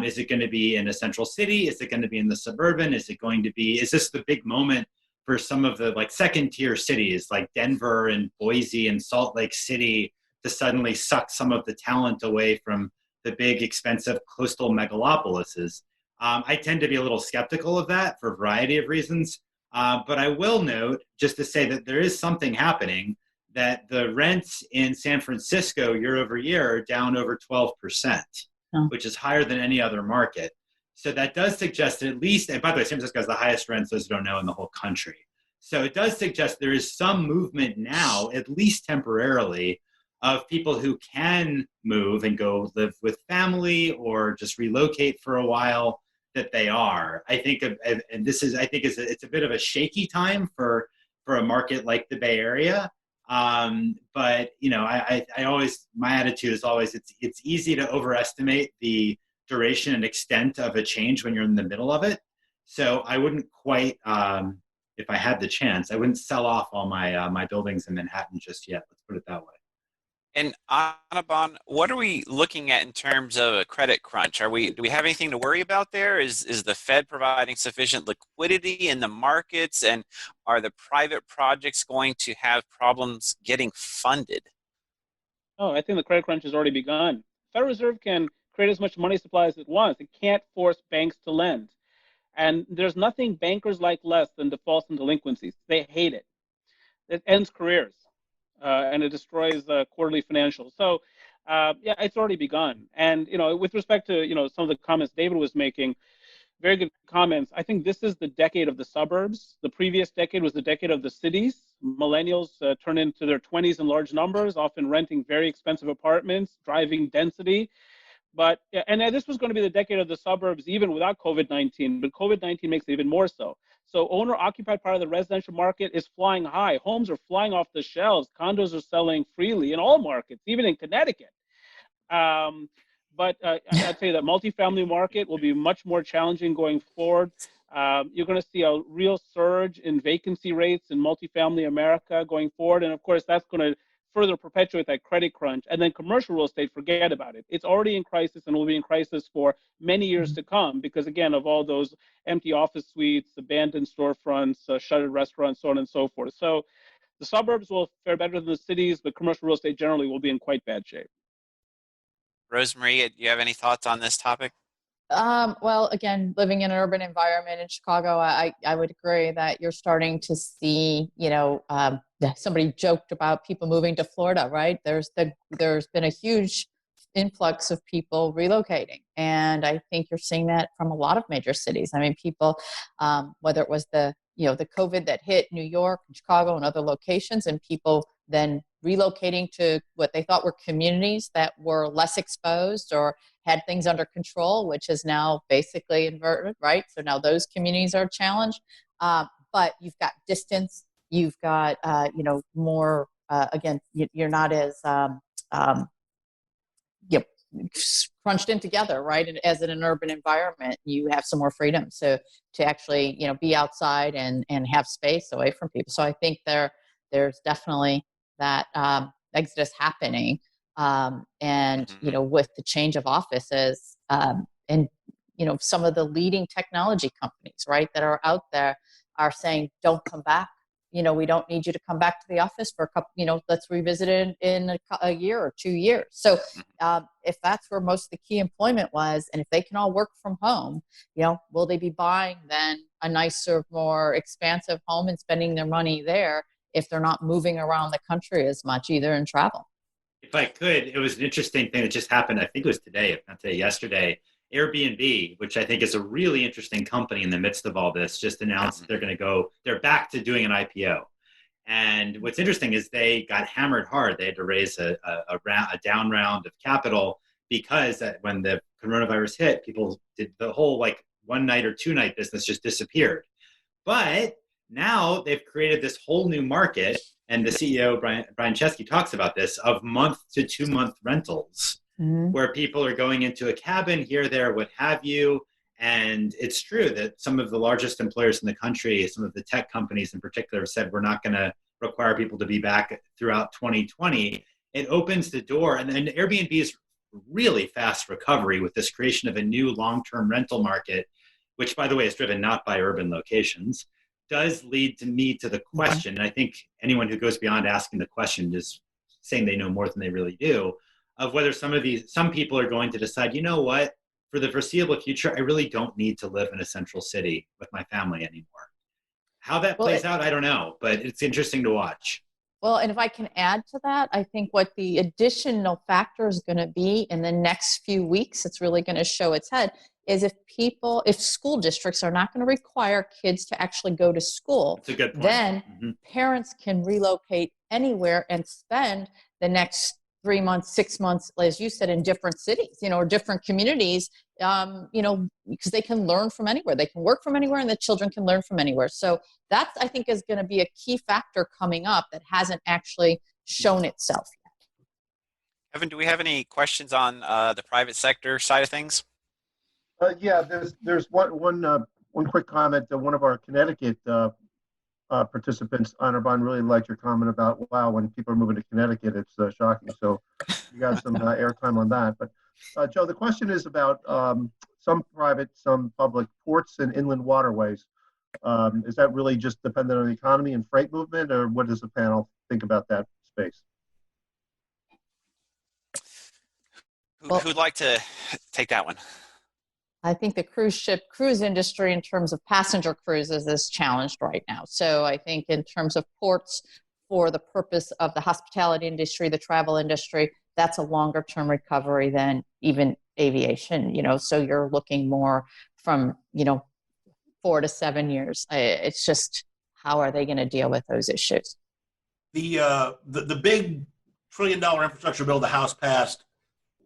Is it going to be in a central city? Is it going to be in the suburban? Is this the big moment for some of the second tier cities like Denver and Boise and Salt Lake City to suddenly suck some of the talent away from the big expensive coastal megalopolises? I tend to be a little skeptical of that for a variety of reasons. But I will note, just to say that there is something happening, that the rents in San Francisco year over year are down over 12%, which is higher than any other market. So that does suggest that at least, and by the way, San Francisco has the highest rents, those who don't know, in the whole country. So it does suggest there is some movement now, at least temporarily, of people who can move and go live with family or just relocate for a while, that they are. I think, and this is, I think it's a bit of a shaky time for a market like the Bay Area. But I always, my attitude is always, it's easy to overestimate the duration and extent of a change when you're in the middle of it. So I wouldn't quite, if I had the chance, I wouldn't sell off all my buildings in Manhattan just yet. Let's put it that way. And Anirban, what are we looking at in terms of a credit crunch? Do we have anything to worry about there? Is the Fed providing sufficient liquidity in the markets, and are the private projects going to have problems getting funded? Oh, I think the credit crunch has already begun. Federal Reserve can create as much money supply as it wants. It can't force banks to lend. And there's nothing bankers like less than defaults and delinquencies. They hate it. It ends careers. And it destroys quarterly financials. So, it's already begun. And, with respect to, some of the comments David was making, very good comments. I think this is the decade of the suburbs. The previous decade was the decade of the cities. Millennials turn into their 20s in large numbers, often renting very expensive apartments, driving density. But, and this was going to be the decade of the suburbs even without COVID-19, but COVID-19 makes it even more so. So owner-occupied part of the residential market is flying high. Homes are flying off the shelves. Condos are selling freely in all markets, even in Connecticut. But I'd say that multifamily market will be much more challenging going forward. You're going to see a real surge in vacancy rates in multifamily America going forward. And of course, that's going to further perpetuate that credit crunch. And then commercial real estate, forget about it. It's already in crisis and will be in crisis for many years to come because, again, of all those empty office suites, abandoned storefronts, shuttered restaurants, so on and so forth. So the suburbs will fare better than the cities, but commercial real estate generally will be in quite bad shape. Rosemarie, do you have any thoughts on this topic? Well, again, living in an urban environment in Chicago, I would agree that you're starting to see, somebody joked about people moving to Florida, right? There's been a huge influx of people relocating. And I think you're seeing that from a lot of major cities. I mean, people, whether it was the COVID that hit New York and Chicago and other locations, and people then relocating to what they thought were communities that were less exposed or had things under control, which is now basically inverted, right? So now those communities are challenged. But you've got distance, you've got, more, again, you're not as, crunched in together, right? And as in an urban environment, you have some more freedom. So to actually, be outside and have space away from people. So I think there's definitely that exodus happening. And, with the change of offices and, some of the leading technology companies, right, that are out there are saying, don't come back. We don't need you to come back to the office for a couple, let's revisit it in a year or 2 years. So if that's where most of the key employment was, and if they can all work from home, will they be buying then a nicer, more expansive home and spending their money there if they're not moving around the country as much either in travel? If I could, it was an interesting thing that just happened. I think it was today, if not today, yesterday. Airbnb, which I think is a really interesting company in the midst of all this, just announced that they're back to doing an IPO. And what's interesting is they got hammered hard. They had to raise a down round of capital because when the coronavirus hit, people did the whole one night or 2 night business just disappeared. But now they've created this whole new market. And the CEO, Brian Chesky, talks about this, of month to 2 month rentals, where people are going into a cabin here, there, what have you. And it's true that some of the largest employers in the country, some of the tech companies in particular, have said we're not going to require people to be back throughout 2020. It opens the door. And then Airbnb's really fast recovery with this creation of a new long-term rental market, which, by the way, is driven not by urban locations, does lead to the question, and I think anyone who goes beyond asking the question is saying they know more than they really do, of whether some people are going to decide, you know what, for the foreseeable future, I really don't need to live in a central city with my family anymore. How that plays out, I don't know, but it's interesting to watch. Well, and if I can add to that, I think what the additional factor is going to be in the next few weeks, it's really going to show its head, is if school districts are not going to require kids to actually go to school, that's a good point. Then parents can relocate anywhere and spend the next 3 months, 6 months, as you said, in different cities, or different communities, because they can learn from anywhere. They can work from anywhere and the children can learn from anywhere. So that's, I think, is going to be a key factor coming up that hasn't actually shown itself yet. Kevin, do we have any questions on the private sector side of things? Yeah, there's one quick comment. One of our Connecticut participants, Anirban, really liked your comment about, wow, when people are moving to Connecticut, it's shocking. So you got some airtime on that. But Joe, the question is about some private, some public ports and inland waterways. Is that really just dependent on the economy and freight movement, or what does the panel think about that space? Who'd like to take that one? I think the cruise industry in terms of passenger cruises is challenged right now. So I think in terms of ports, for the purpose of the hospitality industry, the travel industry, that's a longer term recovery than even aviation, so you're looking more from, 4 to 7 years. It's just, how are they going to deal with those issues? The big $1 trillion infrastructure bill the House passed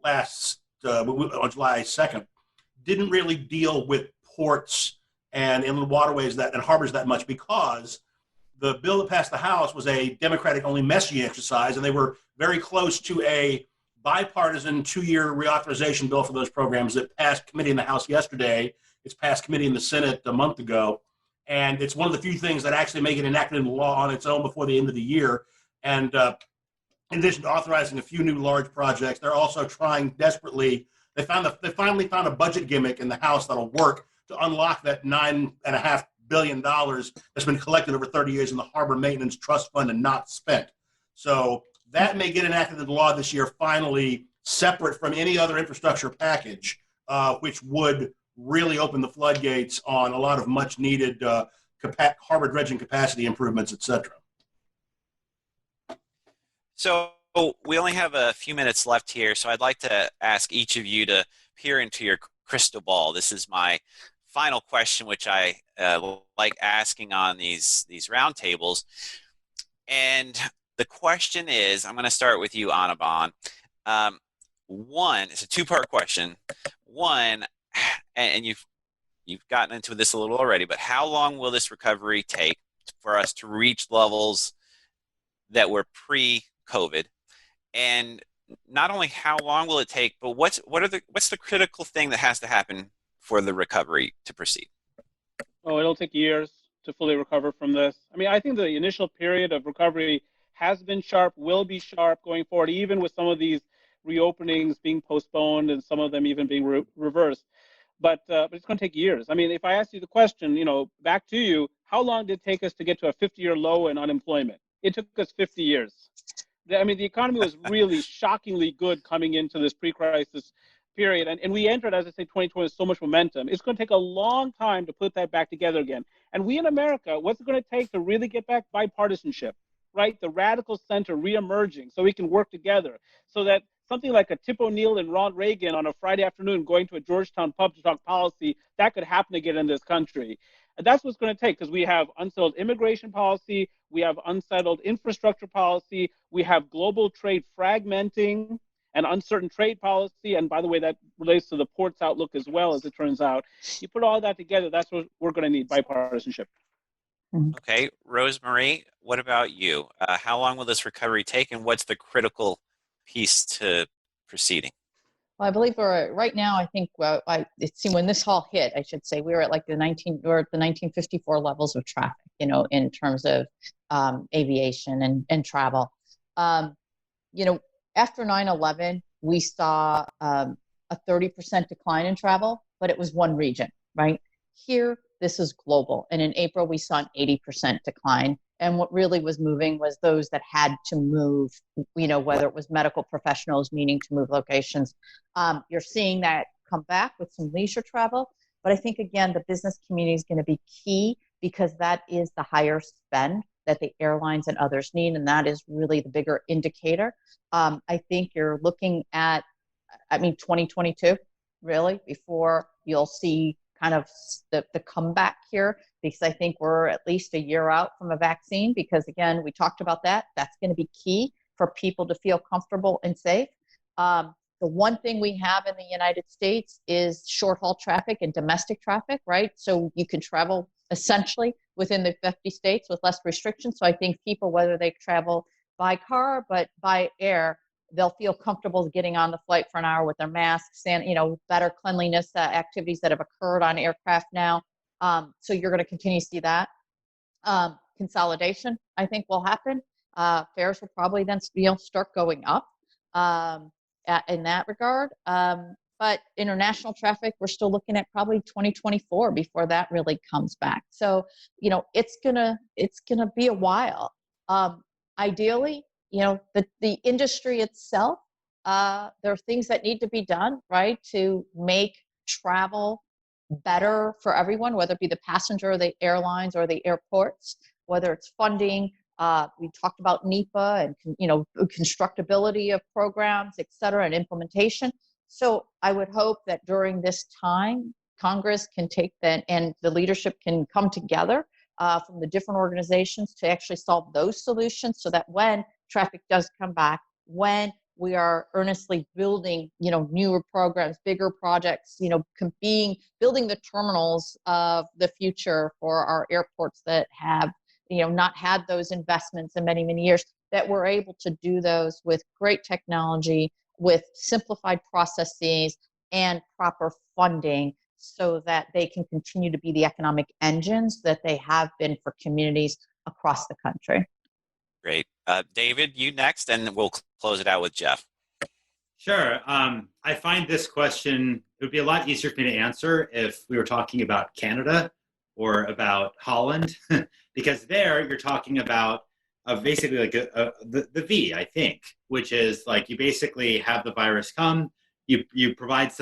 on July 2nd didn't really deal with ports and inland waterways and harbors that much, because the bill that passed the House was a Democratic-only messaging exercise, and they were very close to a bipartisan 2-year reauthorization bill for those programs that passed committee in the House yesterday. its past committee in the Senate a month ago. And it's one of the few things that actually make it enacted into law on its own before the end of the year. And in addition to authorizing a few new large projects, they're also trying desperately. They finally found a budget gimmick in the House that'll work to unlock that $9.5 billion that's been collected over 30 years in the Harbor Maintenance Trust Fund and not spent. So that may get enacted into law this year, finally, separate from any other infrastructure package, which would really open the floodgates on a lot of much needed harbor dredging capacity improvements, et cetera. So we only have a few minutes left here, so I'd like to ask each of you to peer into your crystal ball. This is my final question, which I like asking on these roundtables. And the question is, I'm going to start with you, Anirban. One, it's a two-part question. One, and you've gotten into this a little already, but how long will this recovery take for us to reach levels that were pre-COVID? And not only how long will it take, but what's the critical thing that has to happen for the recovery to proceed? Oh, it'll take years to fully recover from this. I mean, I think the initial period of recovery has been sharp, will be sharp going forward, even with some of these reopenings being postponed and some of them even being reversed. But it's going to take years. I mean, if I ask you the question, back to you, how long did it take us to get to a 50-year low in unemployment? It took us 50 years. I mean, the economy was really shockingly good coming into this pre-crisis period. And we entered, as I say, 2020 with so much momentum. It's going to take a long time to put that back together again. And we in America, what's it going to take to really get back bipartisanship, right? The radical center reemerging so we can work together so that something like a Tip O'Neill and Ron Reagan on a Friday afternoon going to a Georgetown pub to talk policy, that could happen again in this country. And that's what's going to take, because we have unsettled immigration policy, we have unsettled infrastructure policy, we have global trade fragmenting and uncertain trade policy. And by the way, that relates to the ports outlook as well, as it turns out. You put all that together, that's what we're going to need, bipartisanship. Okay, Rosemarie, what about you? How long will this recovery take, and what's the critical piece to proceeding? Well, I believe we're right now. I think when this all hit, I should say, we were at like the 1954 levels of traffic, in terms of aviation and travel. After 9/11, we saw a 30% decline in travel, but it was one region, right? Here, this is global. And in April, we saw an 80% decline. And what really was moving was those that had to move, whether it was medical professionals needing to move locations. You're seeing that come back with some leisure travel. But I think, again, the business community is going to be key, because that is the higher spend that the airlines and others need. And that is really the bigger indicator. I think you're looking at, 2022, really, before you'll see kind of the comeback here, because I think we're at least a year out from a vaccine, because again, we talked about that. That's going to be key for people to feel comfortable and safe. The one thing we have in the United States is short haul traffic and domestic traffic, right? So you can travel essentially within the 50 states with less restrictions. So I think people, whether they travel by car, but by air, they'll feel comfortable getting on the flight for an hour with their masks and, better cleanliness activities that have occurred on aircraft now. So you're going to continue to see that. Consolidation, I think, will happen. Fares will probably then, start going up in that regard. But international traffic, we're still looking at probably 2024 before that really comes back. So, it's gonna be a while. Ideally, the industry itself, there are things that need to be done, right, to make travel better for everyone, whether it be the passenger or the airlines or the airports, whether it's funding. We talked about NEPA and, constructability of programs, et cetera, and implementation. So I would hope that during this time, Congress can take that and the leadership can come together from the different organizations to actually solve those solutions, so that when traffic does come back, when we are earnestly building, newer programs, bigger projects, building the terminals of the future for our airports that have, not had those investments in many, many years, that we're able to do those with great technology, with simplified processes and proper funding, so that they can continue to be the economic engines that they have been for communities across the country. Great. David, you next, and we'll close it out with Jeff. Sure. I find this question, it would be a lot easier for me to answer if we were talking about Canada or about Holland, because there you're talking about basically like the V, I think, which is like you basically have the virus come, you put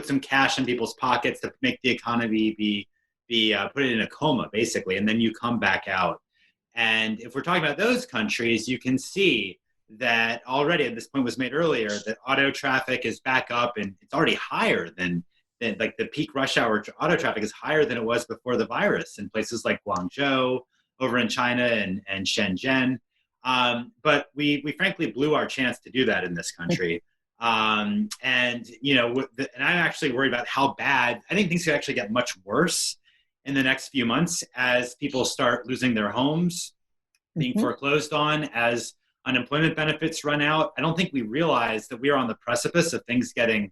some cash in people's pockets to make the economy put it in a coma, basically, and then you come back out. And if we're talking about those countries, you can see that already, and this point was made earlier, that auto traffic is back up, and it's already higher than like the peak rush hour auto traffic is higher than it was before the virus in places like Guangzhou, over in China, and Shenzhen. But we frankly blew our chance to do that in this country. And I'm actually worried about how bad. I think things could actually get much worse in the next few months as people start losing their homes, being foreclosed on, as unemployment benefits run out. I don't think we realize that we are on the precipice of things getting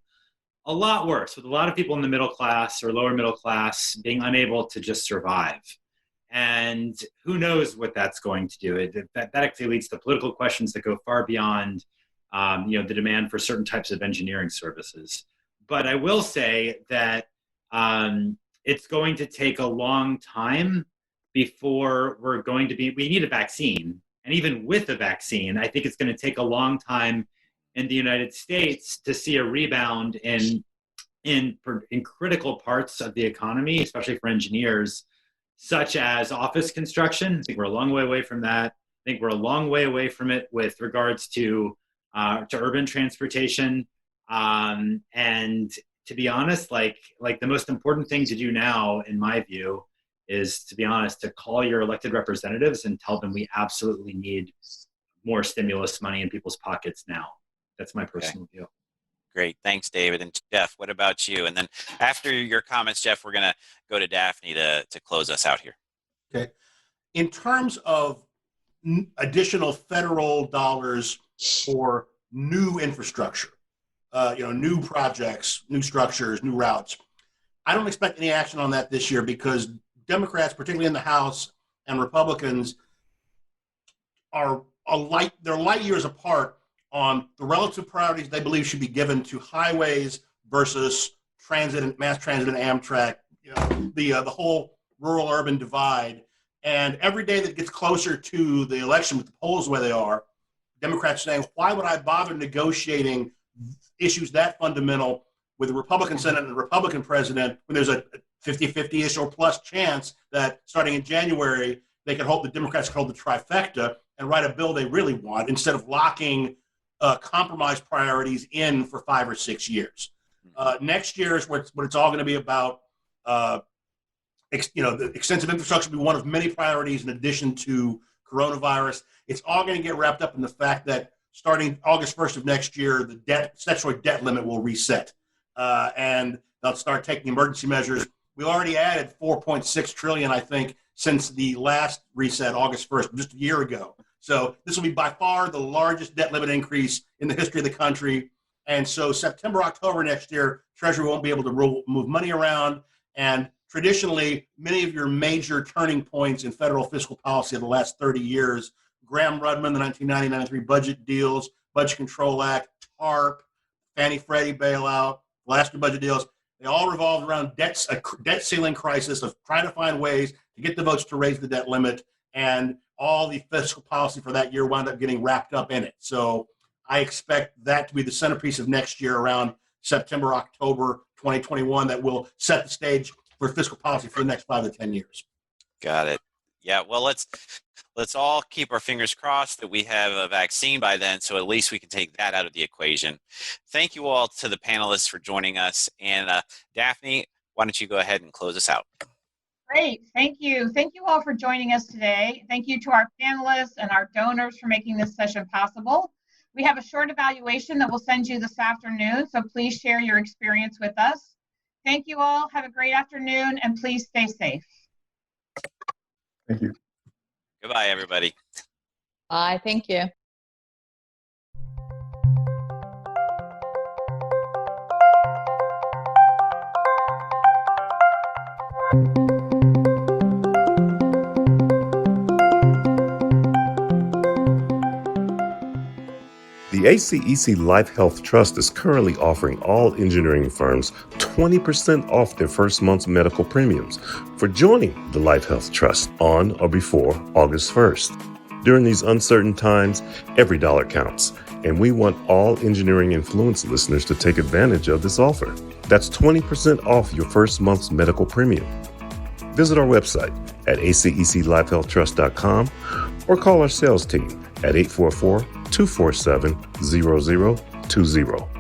a lot worse, with a lot of people in the middle class or lower middle class being unable to just survive. And who knows what that's going to do. That actually leads to political questions that go far beyond the demand for certain types of engineering services. But I will say that it's going to take a long time before we need a vaccine. And even with a vaccine, I think it's going to take a long time in the United States to see a rebound in critical parts of the economy, especially for engineers, such as office construction. I think we're a long way away from that. I think we're a long way away from it with regards to urban transportation. And to be honest, like the most important thing to do now, in my view, is, to be honest, to call your elected representatives and tell them we absolutely need more stimulus money in people's pockets now. That's my personal view. Great. Thanks, David. And Jeff, what about you? And then after your comments, Jeff, we're going to go to Daphne to close us out here. Okay. In terms of additional federal dollars for new infrastructure, new projects, new structures, new routes, I don't expect any action on that this year because Democrats, particularly in the House, and Republicans they're light years apart on the relative priorities they believe should be given to highways versus transit, mass transit, and Amtrak, the whole rural-urban divide. And every day that gets closer to the election, with the polls the way they are, Democrats saying, why would I bother negotiating issues that fundamental with the Republican Senate and the Republican president when there's a 50-50-ish or plus chance that starting in January, the Democrats could hold the trifecta and write a bill they really want instead of locking compromise priorities in for 5 or 6 years. Next year is what it's all going to be about. The extensive infrastructure will be one of many priorities in addition to coronavirus. It's all going to get wrapped up in the fact that starting August 1st of next year, the statutory debt limit will reset. And they'll start taking emergency measures. We already added $4.6 trillion, I think, since the last reset, August 1st, just a year ago. So this will be by far the largest debt limit increase in the history of the country. And so September, October next year, Treasury won't be able to move money around. And traditionally, many of your major turning points in federal fiscal policy of the last 30 years, Graham-Rudman, the 1990-93 budget deals, Budget Control Act, TARP, Fannie-Freddie bailout, last two budget deals, they all revolved around a debt ceiling crisis of trying to find ways to get the votes to raise the debt limit, and all the fiscal policy for that year wound up getting wrapped up in it. So I expect that to be the centerpiece of next year around September, October 2021 that will set the stage for fiscal policy for the next 5 to 10 years. Got it. Yeah, well, let's all keep our fingers crossed that we have a vaccine by then, so at least we can take that out of the equation. Thank you all to the panelists for joining us. And Daphne, why don't you go ahead and close us out? Great, thank you. Thank you all for joining us today. Thank you to our panelists and our donors for making this session possible. We have a short evaluation that we'll send you this afternoon, so please share your experience with us. Thank you all. Have a great afternoon, and please stay safe. Thank you. Goodbye, everybody. Bye, thank you. The ACEC Life Health Trust is currently offering all engineering firms 20% off their first month's medical premiums for joining the Life Health Trust on or before August 1st. During these uncertain times, every dollar counts, and we want all Engineering Influence listeners to take advantage of this offer. That's 20% off your first month's medical premium. Visit our website at aceclifehealthtrust.com or call our sales team at 844-247-0020.